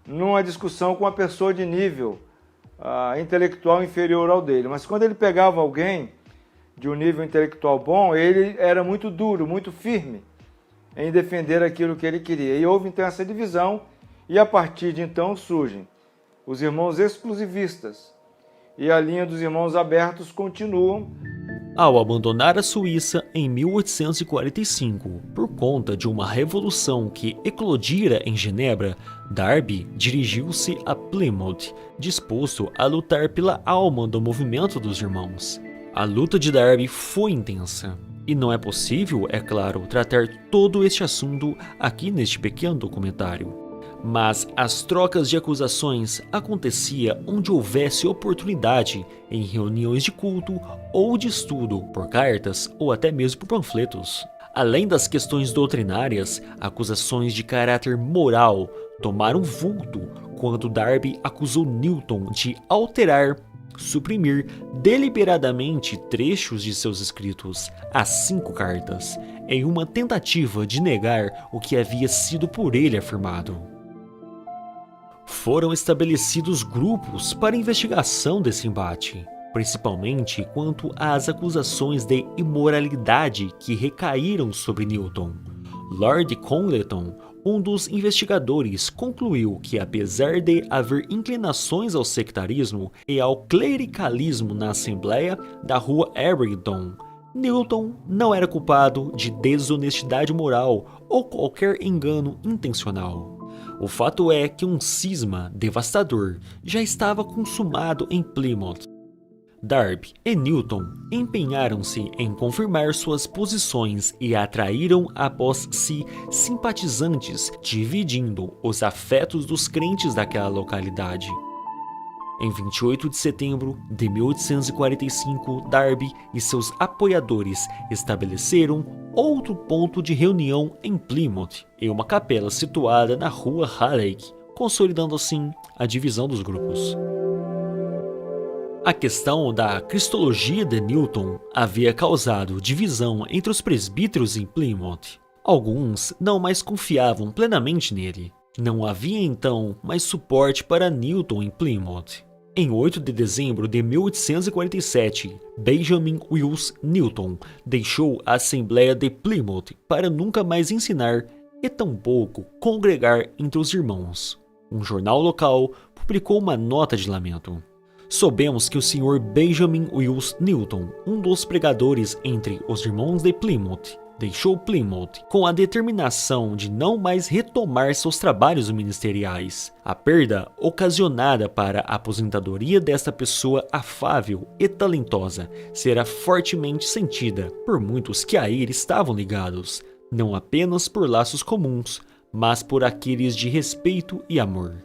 numa discussão com uma pessoa de nível intelectual inferior ao dele. Mas quando ele pegava alguém de um nível intelectual bom, ele era muito duro, muito firme em defender aquilo que ele queria. E houve então essa divisão. E a partir de então surgem os irmãos exclusivistas, e a linha dos irmãos abertos continuam. Ao abandonar a Suíça em 1845, por conta de uma revolução que eclodira em Genebra, Darby dirigiu-se a Plymouth, disposto a lutar pela alma do movimento dos irmãos. A luta de Darby foi intensa, e não é possível, é claro, tratar todo este assunto aqui neste pequeno documentário. Mas as trocas de acusações acontecia onde houvesse oportunidade, em reuniões de culto ou de estudo, por cartas ou até mesmo por panfletos. Além das questões doutrinárias, acusações de caráter moral tomaram vulto quando Darby acusou Newton de alterar, suprimir deliberadamente trechos de seus escritos, as 5 cartas, em uma tentativa de negar o que havia sido por ele afirmado. Foram estabelecidos grupos para investigação desse embate, principalmente quanto às acusações de imoralidade que recaíram sobre Newton. Lord Congleton, um dos investigadores, concluiu que, apesar de haver inclinações ao sectarismo e ao clericalismo na Assembleia da Rua Abingdon, Newton não era culpado de desonestidade moral ou qualquer engano intencional. O fato é que um cisma devastador já estava consumado em Plymouth. Darby e Newton empenharam-se em confirmar suas posições e atraíram após si simpatizantes, dividindo os afetos dos crentes daquela localidade. Em 28 de setembro de 1845, Darby e seus apoiadores estabeleceram outro ponto de reunião em Plymouth, em uma capela situada na rua Halleck, consolidando assim a divisão dos grupos. A questão da cristologia de Newton havia causado divisão entre os presbíteros em Plymouth. Alguns não mais confiavam plenamente nele. Não havia então mais suporte para Newton em Plymouth. Em 8 de dezembro de 1847, Benjamin Wills Newton deixou a Assembleia de Plymouth para nunca mais ensinar e tampouco congregar entre os irmãos. Um jornal local publicou uma nota de lamento. Soubemos que o Sr. Benjamin Wills Newton, um dos pregadores entre os irmãos de Plymouth, deixou Plymouth com a determinação de não mais retomar seus trabalhos ministeriais. A perda ocasionada para a aposentadoria desta pessoa afável e talentosa será fortemente sentida por muitos que a ele estavam ligados, não apenas por laços comuns, mas por aqueles de respeito e amor.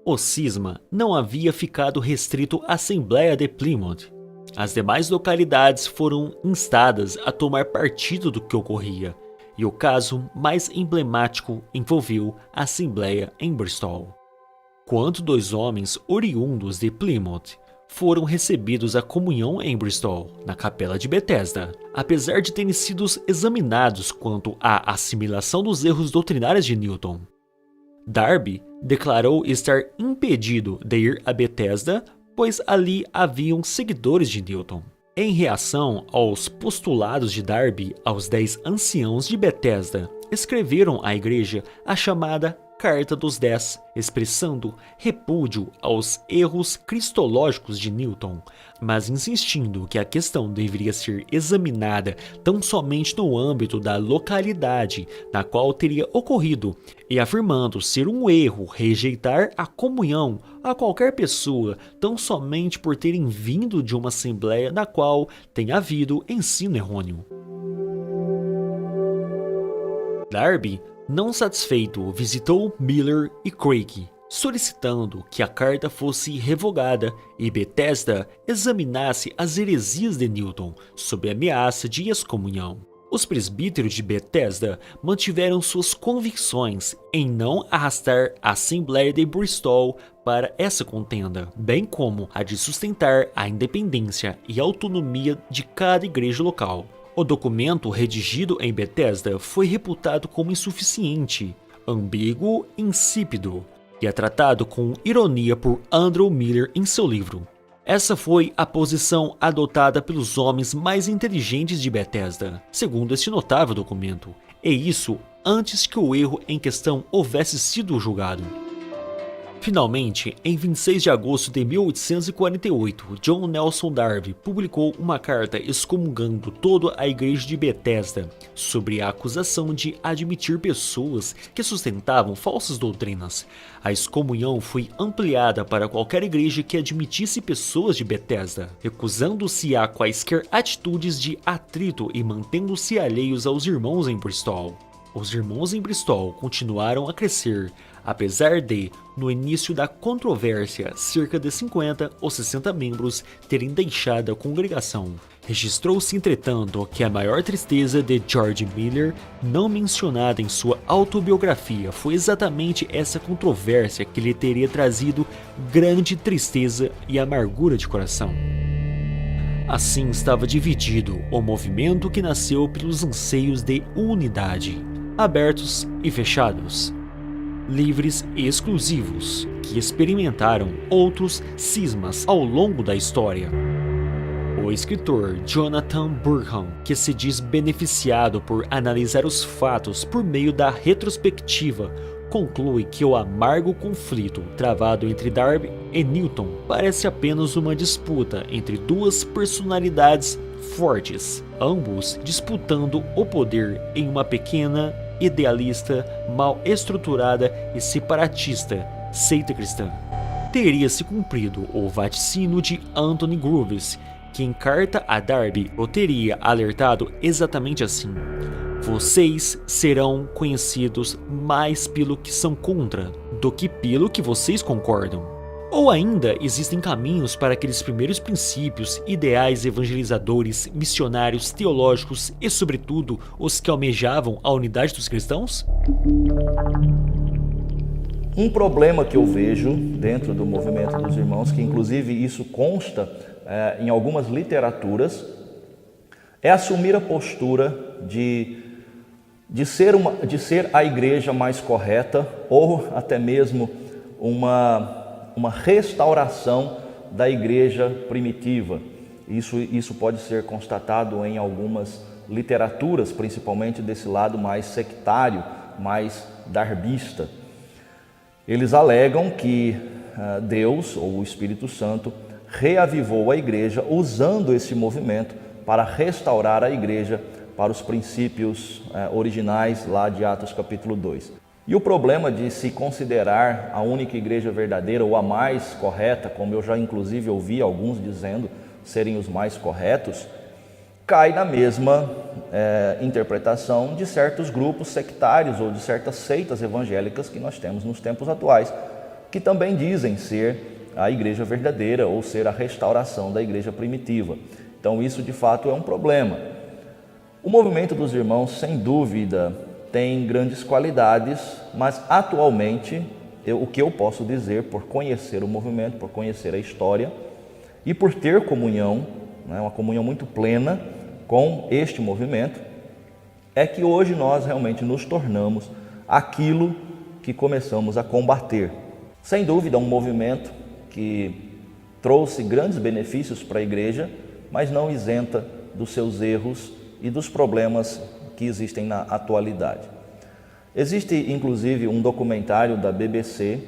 O cisma não havia ficado restrito à Assembleia de Plymouth. As demais localidades foram instadas a tomar partido do que ocorria, e o caso mais emblemático envolveu a Assembleia em Bristol. Quando 2 homens oriundos de Plymouth foram recebidos à comunhão em Bristol, na capela de Bethesda, apesar de terem sido examinados quanto à assimilação dos erros doutrinários de Newton. Darby declarou estar impedido de ir a Bethesda, pois ali haviam seguidores de Newton. Em reação aos postulados de Darby, aos 10 anciãos de Bethesda escreveram à igreja a chamada Carta dos 10, expressando repúdio aos erros cristológicos de Newton, mas insistindo que a questão deveria ser examinada tão somente no âmbito da localidade na qual teria ocorrido, e afirmando ser um erro rejeitar a comunhão a qualquer pessoa tão somente por terem vindo de uma assembleia na qual tem havido ensino errôneo. Darby, não satisfeito, visitou Miller e Craig, solicitando que a carta fosse revogada e Bethesda examinasse as heresias de Newton sob ameaça de excomunhão. Os presbíteros de Bethesda mantiveram suas convicções em não arrastar a Assembleia de Bristol para essa contenda, bem como a de sustentar a independência e autonomia de cada igreja local. O documento redigido em Bethesda foi reputado como insuficiente, ambíguo e insípido, e é tratado com ironia por Andrew Miller em seu livro. Essa foi a posição adotada pelos homens mais inteligentes de Bethesda, segundo este notável documento, e isso antes que o erro em questão houvesse sido julgado. Finalmente, em 26 de agosto de 1848, John Nelson Darby publicou uma carta excomungando toda a igreja de Bethesda sobre a acusação de admitir pessoas que sustentavam falsas doutrinas. A excomunhão foi ampliada para qualquer igreja que admitisse pessoas de Bethesda, recusando-se a quaisquer atitudes de atrito e mantendo-se alheios aos irmãos em Bristol. Os irmãos em Bristol continuaram a crescer, apesar de, no início da controvérsia, cerca de 50 ou 60 membros terem deixado a congregação. Registrou-se, entretanto, que a maior tristeza de George Miller, não mencionada em sua autobiografia, foi exatamente essa controvérsia que lhe teria trazido grande tristeza e amargura de coração. Assim estava dividido o movimento que nasceu pelos anseios de unidade, abertos e fechados, livres e exclusivos, que experimentaram outros cismas ao longo da história. O escritor Jonathan Burham, que se diz beneficiado por analisar os fatos por meio da retrospectiva, conclui que o amargo conflito travado entre Darby e Newton parece apenas uma disputa entre duas personalidades fortes, ambos disputando o poder em uma pequena, idealista, mal estruturada e separatista seita cristã. Teria se cumprido o vaticínio de Anthony Groves, que em carta a Darby o teria alertado exatamente assim: vocês serão conhecidos mais pelo que são contra do que pelo que vocês concordam. Ou ainda existem caminhos para aqueles primeiros princípios, ideais evangelizadores, missionários, teológicos e, sobretudo, os que almejavam a unidade dos cristãos? Um problema que eu vejo dentro do movimento dos irmãos, que inclusive isso consta em algumas literaturas, é assumir a postura de ser a igreja mais correta, ou até mesmo uma restauração da igreja primitiva. Isso pode ser constatado em algumas literaturas, principalmente desse lado mais sectário, mais darbista. Eles alegam que Deus, ou o Espírito Santo, reavivou a igreja usando esse movimento para restaurar a igreja para os princípios originais lá de Atos capítulo 2. E o problema de se considerar a única igreja verdadeira ou a mais correta, como eu já inclusive ouvi alguns dizendo serem os mais corretos, cai na mesma interpretação de certos grupos sectários ou de certas seitas evangélicas que nós temos nos tempos atuais, que também dizem ser a igreja verdadeira ou ser a restauração da igreja primitiva. Então isso de fato é um problema. O movimento dos irmãos, sem dúvida, tem grandes qualidades, mas atualmente o que eu posso dizer por conhecer o movimento, por conhecer a história e por ter comunhão, uma comunhão muito plena com este movimento, é que hoje nós realmente nos tornamos aquilo que começamos a combater. Sem dúvida, um movimento que trouxe grandes benefícios para a igreja, mas não isenta dos seus erros e dos problemas que existem na atualidade. Existe inclusive um documentário da BBC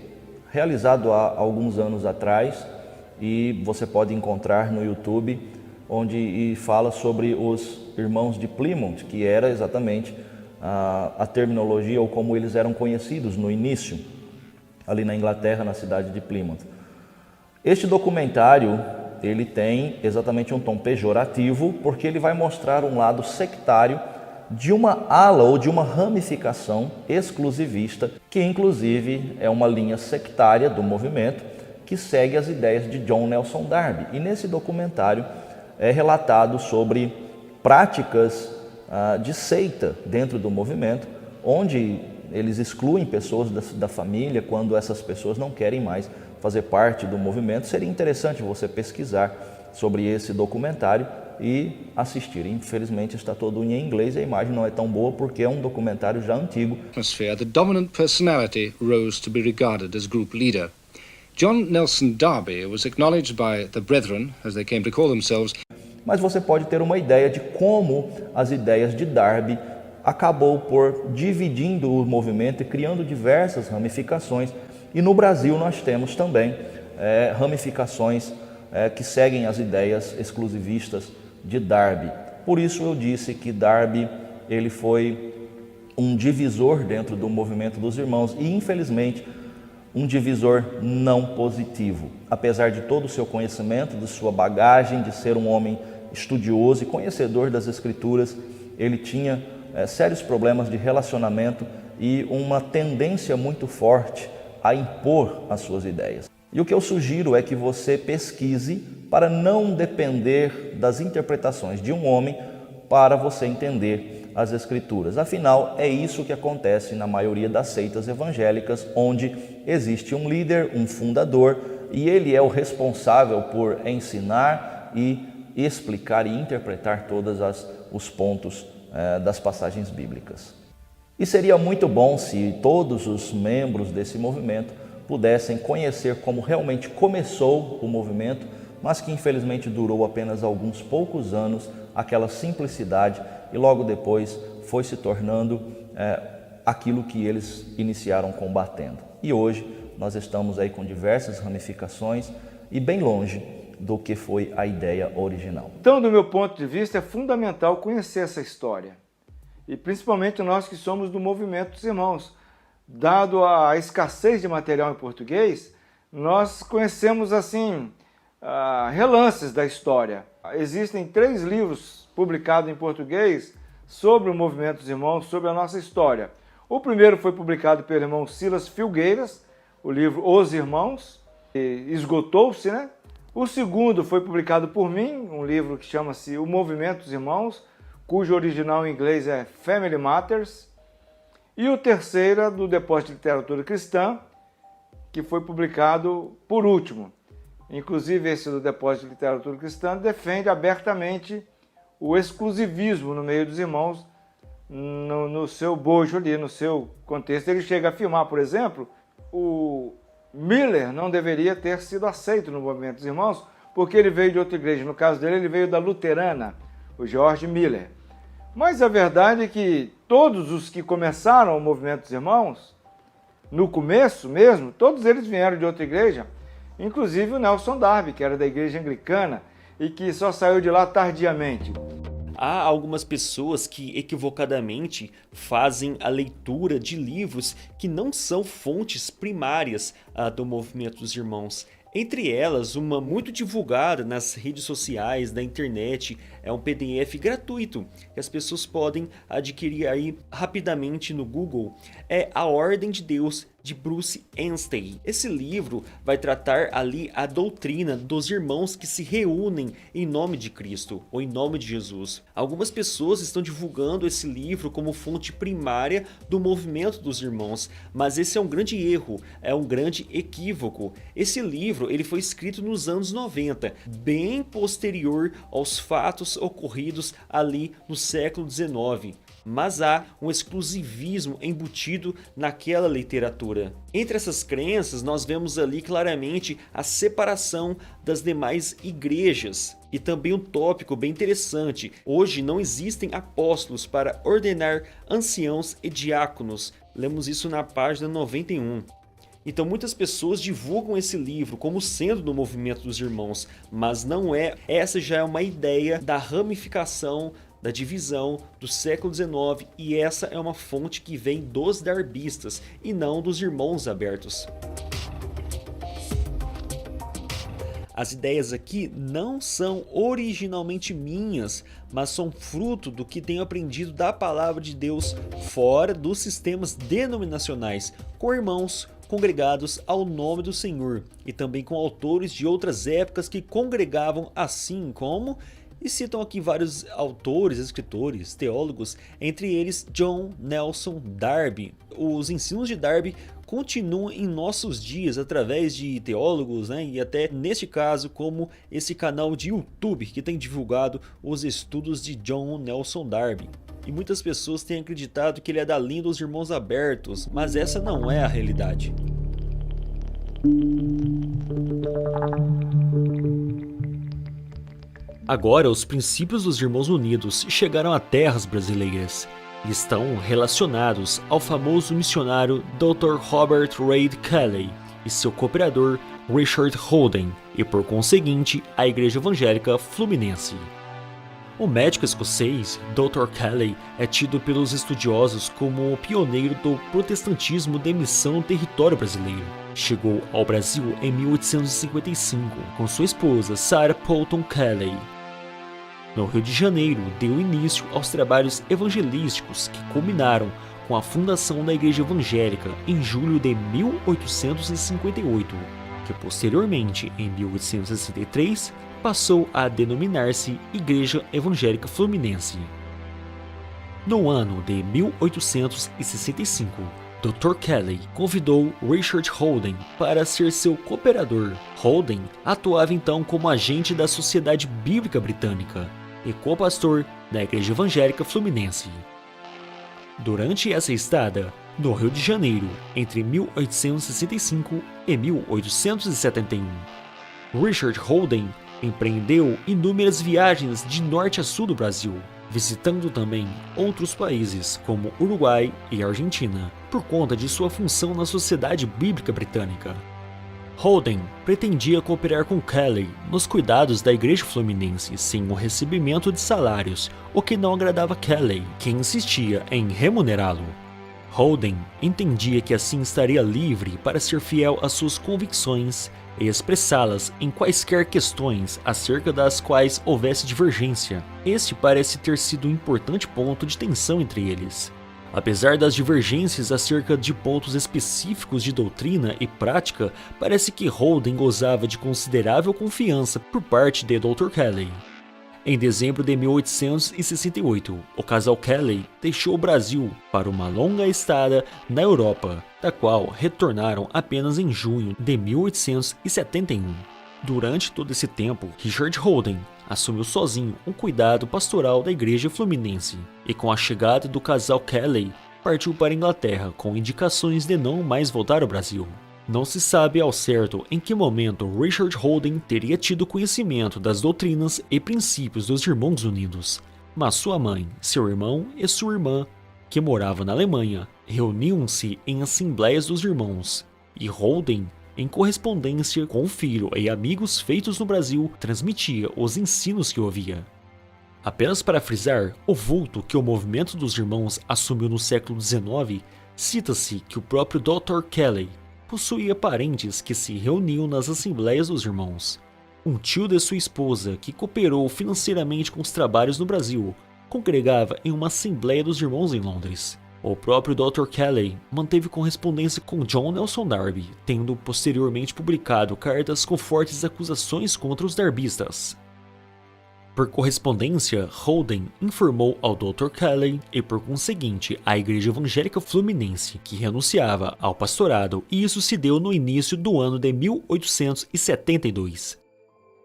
realizado há alguns anos atrás e você pode encontrar no YouTube, onde fala sobre os irmãos de Plymouth, que era exatamente a terminologia ou como eles eram conhecidos no início, ali na Inglaterra, na cidade de Plymouth. Este documentário ele tem exatamente um tom pejorativo, porque ele vai mostrar um lado sectário de uma ala ou de uma ramificação exclusivista, que inclusive é uma linha sectária do movimento que segue as ideias de John Nelson Darby. E nesse documentário é relatado sobre práticas de seita dentro do movimento, onde eles excluem pessoas da família quando essas pessoas não querem mais fazer parte do movimento. Seria interessante você pesquisar sobre esse documentário e assistir. Infelizmente está todo em inglês e a imagem não é tão boa porque é um documentário já antigo. The dominant personality rose to be regarded as group leader. John Nelson Darby was acknowledged by the Brethren, as they came to call themselves. Mas você pode ter uma ideia de como as ideias de Darby acabou por dividindo o movimento e criando diversas ramificações. E no Brasil nós temos também ramificações que seguem as ideias exclusivistas de Darby. Por isso eu disse que Darby ele foi um divisor dentro do movimento dos irmãos e, infelizmente, um divisor não positivo. Apesar de todo o seu conhecimento, de sua bagagem, de ser um homem estudioso e conhecedor das Escrituras, ele tinha sérios problemas de relacionamento e uma tendência muito forte a impor as suas ideias. E o que eu sugiro é que você pesquise para não depender das interpretações de um homem para você entender as Escrituras. Afinal, é isso que acontece na maioria das seitas evangélicas, onde existe um líder, um fundador, e ele é o responsável por ensinar e explicar e interpretar todos os pontos das passagens bíblicas. E seria muito bom se todos os membros desse movimento pudessem conhecer como realmente começou o movimento, mas que infelizmente durou apenas alguns poucos anos, aquela simplicidade, e logo depois foi se tornando aquilo que eles iniciaram combatendo. E hoje nós estamos aí com diversas ramificações e bem longe do que foi a ideia original. Então, do meu ponto de vista, é fundamental conhecer essa história. E principalmente nós que somos do movimento dos irmãos. Dado a escassez de material em português, nós conhecemos assim relances da história. Existem 3 livros publicados em português sobre o movimento dos irmãos, sobre a nossa história. O primeiro foi publicado pelo irmão Silas Filgueiras, o livro Os Irmãos, esgotou-se, né? O segundo foi publicado por mim, um livro que chama-se O Movimento dos Irmãos, cujo original em inglês é Family Matters. E o terceiro é do Depósito de Literatura Cristã, que foi publicado por último. Inclusive, esse do Depósito de Literatura Cristã defende abertamente o exclusivismo no meio dos irmãos, no seu bojo ali, no seu contexto. Ele chega a afirmar, por exemplo, o Miller não deveria ter sido aceito no movimento dos irmãos, porque ele veio de outra igreja. No caso dele, ele veio da luterana, o George Miller. Mas a verdade é que todos os que começaram o movimento dos irmãos, no começo mesmo, todos eles vieram de outra igreja, inclusive o Nelson Darby, que era da igreja anglicana e que só saiu de lá tardiamente. Há algumas pessoas que equivocadamente fazem a leitura de livros que não são fontes primárias do movimento dos irmãos. Entre elas, uma muito divulgada nas redes sociais, na internet, é um PDF gratuito que as pessoas podem adquirir aí rapidamente no Google. É A Ordem de Deus, de Bruce Anstey. Esse livro vai tratar ali a doutrina dos irmãos que se reúnem em nome de Cristo ou em nome de Jesus. Algumas pessoas estão divulgando esse livro como fonte primária do movimento dos irmãos, mas esse é um grande erro, é um grande equívoco. Esse livro ele foi escrito nos anos 90, bem posterior aos fatos ocorridos ali no século XIX. Mas há um exclusivismo embutido naquela literatura. Entre essas crenças, nós vemos ali claramente a separação das demais igrejas. E também um tópico bem interessante: hoje não existem apóstolos para ordenar anciãos e diáconos. Lemos isso na página 91. Então muitas pessoas divulgam esse livro como sendo do movimento dos irmãos, mas não é. Essa já é uma ideia da ramificação, da divisão do século XIX, e essa é uma fonte que vem dos darbistas e não dos irmãos abertos. As ideias aqui não são originalmente minhas, mas são fruto do que tenho aprendido da palavra de Deus fora dos sistemas denominacionais, com irmãos congregados ao nome do Senhor, e também com autores de outras épocas que congregavam assim como... E citam aqui vários autores, escritores, teólogos, entre eles John Nelson Darby. Os ensinos de Darby continuam em nossos dias através de teólogos, e até neste caso como esse canal de YouTube que tem divulgado os estudos de John Nelson Darby. E muitas pessoas têm acreditado que ele é da linha dos irmãos abertos, mas essa não é a realidade. Agora, os princípios dos Irmãos Unidos chegaram a terras brasileiras. e estão relacionados ao famoso missionário Dr. Robert Reid Kelly e seu cooperador Richard Holden, e por conseguinte a Igreja Evangélica Fluminense. O médico escocês Dr. Kelly é tido pelos estudiosos como o pioneiro do protestantismo de missão no território brasileiro. Chegou ao Brasil em 1855 com sua esposa Sarah Poulton Kelly. No Rio de Janeiro, deu início aos trabalhos evangelísticos que culminaram com a fundação da Igreja Evangélica em julho de 1858, que posteriormente, em 1863, passou a denominar-se Igreja Evangélica Fluminense. No ano de 1865, Dr. Kelly convidou Richard Holden para ser seu cooperador. Holden atuava então como agente da Sociedade Bíblica Britânica e co-pastor da Igreja Evangélica Fluminense. Durante essa estada no Rio de Janeiro, entre 1865 e 1871, Richard Holden empreendeu inúmeras viagens de norte a sul do Brasil, visitando também outros países como Uruguai e Argentina, por conta de sua função na Sociedade Bíblica Britânica. Holden pretendia cooperar com Kelly nos cuidados da Igreja Fluminense sem o recebimento de salários, o que não agradava Kelly, que insistia em remunerá-lo. Holden entendia que assim estaria livre para ser fiel às suas convicções e expressá-las em quaisquer questões acerca das quais houvesse divergência. Este parece ter sido um importante ponto de tensão entre eles. Apesar das divergências acerca de pontos específicos de doutrina e prática, parece que Holden gozava de considerável confiança por parte de Dr. Kelly. Em dezembro de 1868, o casal Kelly deixou o Brasil para uma longa estada na Europa, da qual retornaram apenas em junho de 1871. Durante todo esse tempo, Richard Holden assumiu sozinho o cuidado pastoral da Igreja Fluminense e, com a chegada do casal Kelly, partiu para a Inglaterra com indicações de não mais voltar ao Brasil. Não se sabe ao certo em que momento Richard Holden teria tido conhecimento das doutrinas e princípios dos Irmãos Unidos, mas sua mãe, seu irmão e sua irmã, que moravam na Alemanha, reuniam-se em assembleias dos irmãos, e Holden, em correspondência com o filho e amigos feitos no Brasil, transmitia os ensinos que ouvia. Apenas para frisar o vulto que o movimento dos irmãos assumiu no século XIX, cita-se que o próprio Dr. Kelly possuía parentes que se reuniam nas assembleias dos irmãos. Um tio de sua esposa, que cooperou financeiramente com os trabalhos no Brasil, congregava em uma assembleia dos irmãos em Londres. O próprio Dr. Kelly manteve correspondência com John Nelson Darby, tendo posteriormente publicado cartas com fortes acusações contra os darbistas. Por correspondência, Holden informou ao Dr. Kelly e, por conseguinte, à Igreja Evangélica Fluminense que renunciava ao pastorado, e isso se deu no início do ano de 1872.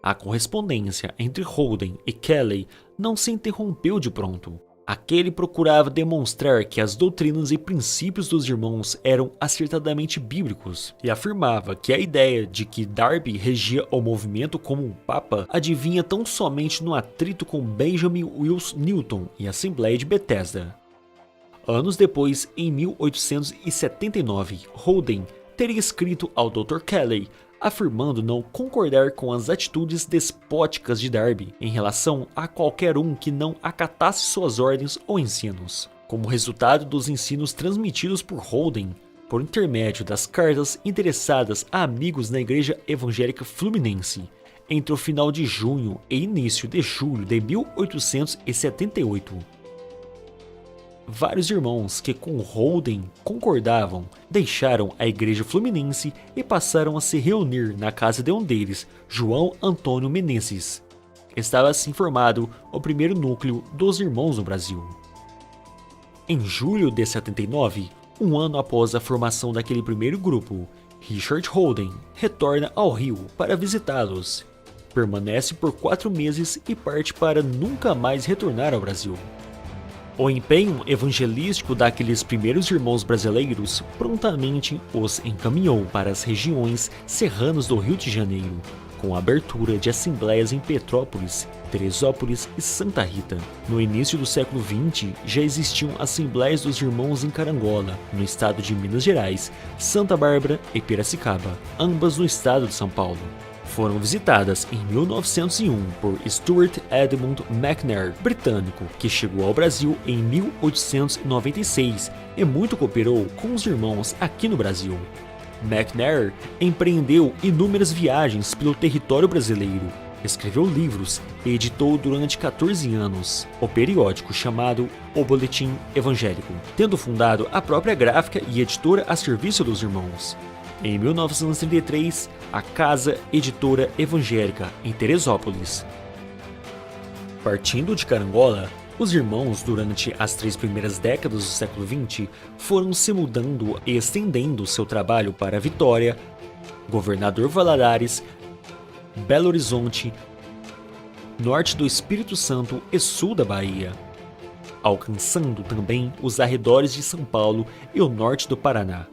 A correspondência entre Holden e Kelly não se interrompeu de pronto. Aquele procurava demonstrar que as doutrinas e princípios dos irmãos eram acertadamente bíblicos e afirmava que a ideia de que Darby regia o movimento como um papa advinha tão somente no atrito com Benjamin Wills Newton e a Assembleia de Bethesda. Anos depois, em 1879, Holden teria escrito ao Dr. Kelly afirmando não concordar com as atitudes despóticas de Darby em relação a qualquer um que não acatasse suas ordens ou ensinos. Como resultado dos ensinos transmitidos por Holden, por intermédio das cartas endereçadas a amigos na Igreja Evangélica Fluminense, entre o final de junho e início de julho de 1878, vários irmãos que com Holden concordavam deixaram a Igreja Fluminense e passaram a se reunir na casa de um deles, João Antônio Menezes. Estava assim formado o primeiro núcleo dos Irmãos no Brasil. Em julho de 79, um ano após a formação daquele primeiro grupo, Richard Holden retorna ao Rio para visitá-los. Permanece por 4 meses e parte para nunca mais retornar ao Brasil. O empenho evangelístico daqueles primeiros irmãos brasileiros prontamente os encaminhou para as regiões serranas do Rio de Janeiro, com a abertura de assembleias em Petrópolis, Teresópolis e Santa Rita. No início do século XX, já existiam assembleias dos irmãos em Carangola, no estado de Minas Gerais, Santa Bárbara e Piracicaba, ambas no estado de São Paulo. Foram visitadas em 1901 por Stuart Edmund McNair, britânico, que chegou ao Brasil em 1896 e muito cooperou com os irmãos aqui no Brasil. McNair empreendeu inúmeras viagens pelo território brasileiro, escreveu livros e editou durante 14 anos o periódico chamado O Boletim Evangélico, tendo fundado a própria gráfica e editora a serviço dos irmãos. Em 1933, a Casa Editora Evangélica, em Teresópolis. Partindo de Carangola, os irmãos, durante as 3 primeiras décadas do século XX, foram se mudando e estendendo seu trabalho para Vitória, Governador Valadares, Belo Horizonte, norte do Espírito Santo e sul da Bahia, alcançando também os arredores de São Paulo e o norte do Paraná.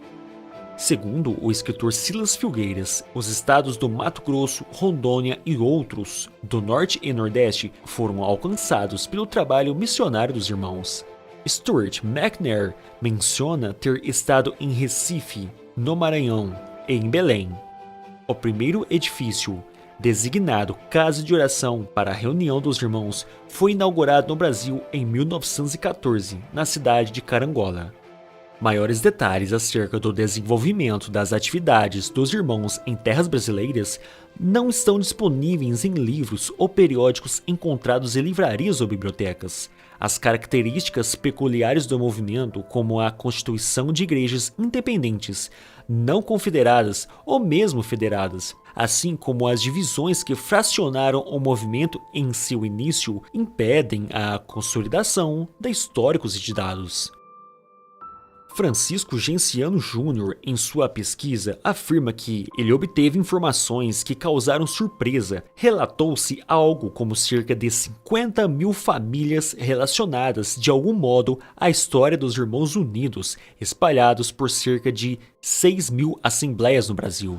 Segundo o escritor Silas Filgueiras, os estados do Mato Grosso, Rondônia e outros do Norte e Nordeste foram alcançados pelo trabalho missionário dos irmãos. Stuart McNair menciona ter estado em Recife, no Maranhão e em Belém. O primeiro edifício, designado Casa de Oração para a reunião dos irmãos, foi inaugurado no Brasil em 1914, na cidade de Carangola. Maiores detalhes acerca do desenvolvimento das atividades dos irmãos em terras brasileiras não estão disponíveis em livros ou periódicos encontrados em livrarias ou bibliotecas. As características peculiares do movimento, como a constituição de igrejas independentes, não confederadas ou mesmo federadas, assim como as divisões que fracionaram o movimento em seu início, impedem a consolidação de históricos e de dados. Francisco Genciano Júnior, em sua pesquisa, afirma que ele obteve informações que causaram surpresa. Relatou-se algo como cerca de 50 mil famílias relacionadas de algum modo à história dos Irmãos Unidos, espalhados por cerca de 6 mil assembleias no Brasil.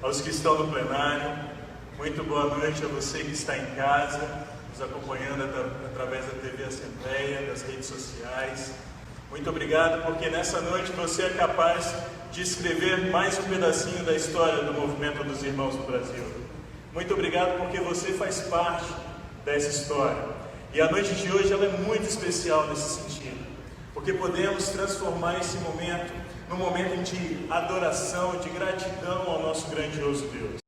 Aos que estão no plenário, muito boa noite a você que está em casa, nos acompanhando através da TV Assembleia, das redes sociais. Muito obrigado, porque nessa noite você é capaz de escrever mais um pedacinho da história do movimento dos irmãos do Brasil. Muito obrigado porque você faz parte dessa história. E a noite de hoje ela é muito especial nesse sentido, porque podemos transformar esse momento num momento de adoração, de gratidão ao nosso grandioso Deus.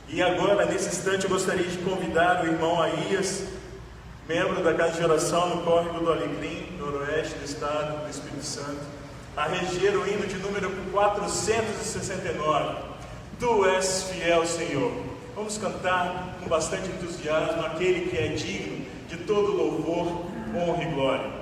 E agora, nesse instante, eu gostaria de convidar o irmão Aías, membro da Casa de Oração no Córrego do Alecrim, noroeste do estado do Espírito Santo, a reger o hino de número 469, Tu és fiel, Senhor. Vamos cantar com bastante entusiasmo aquele que é digno de todo louvor, honra e glória.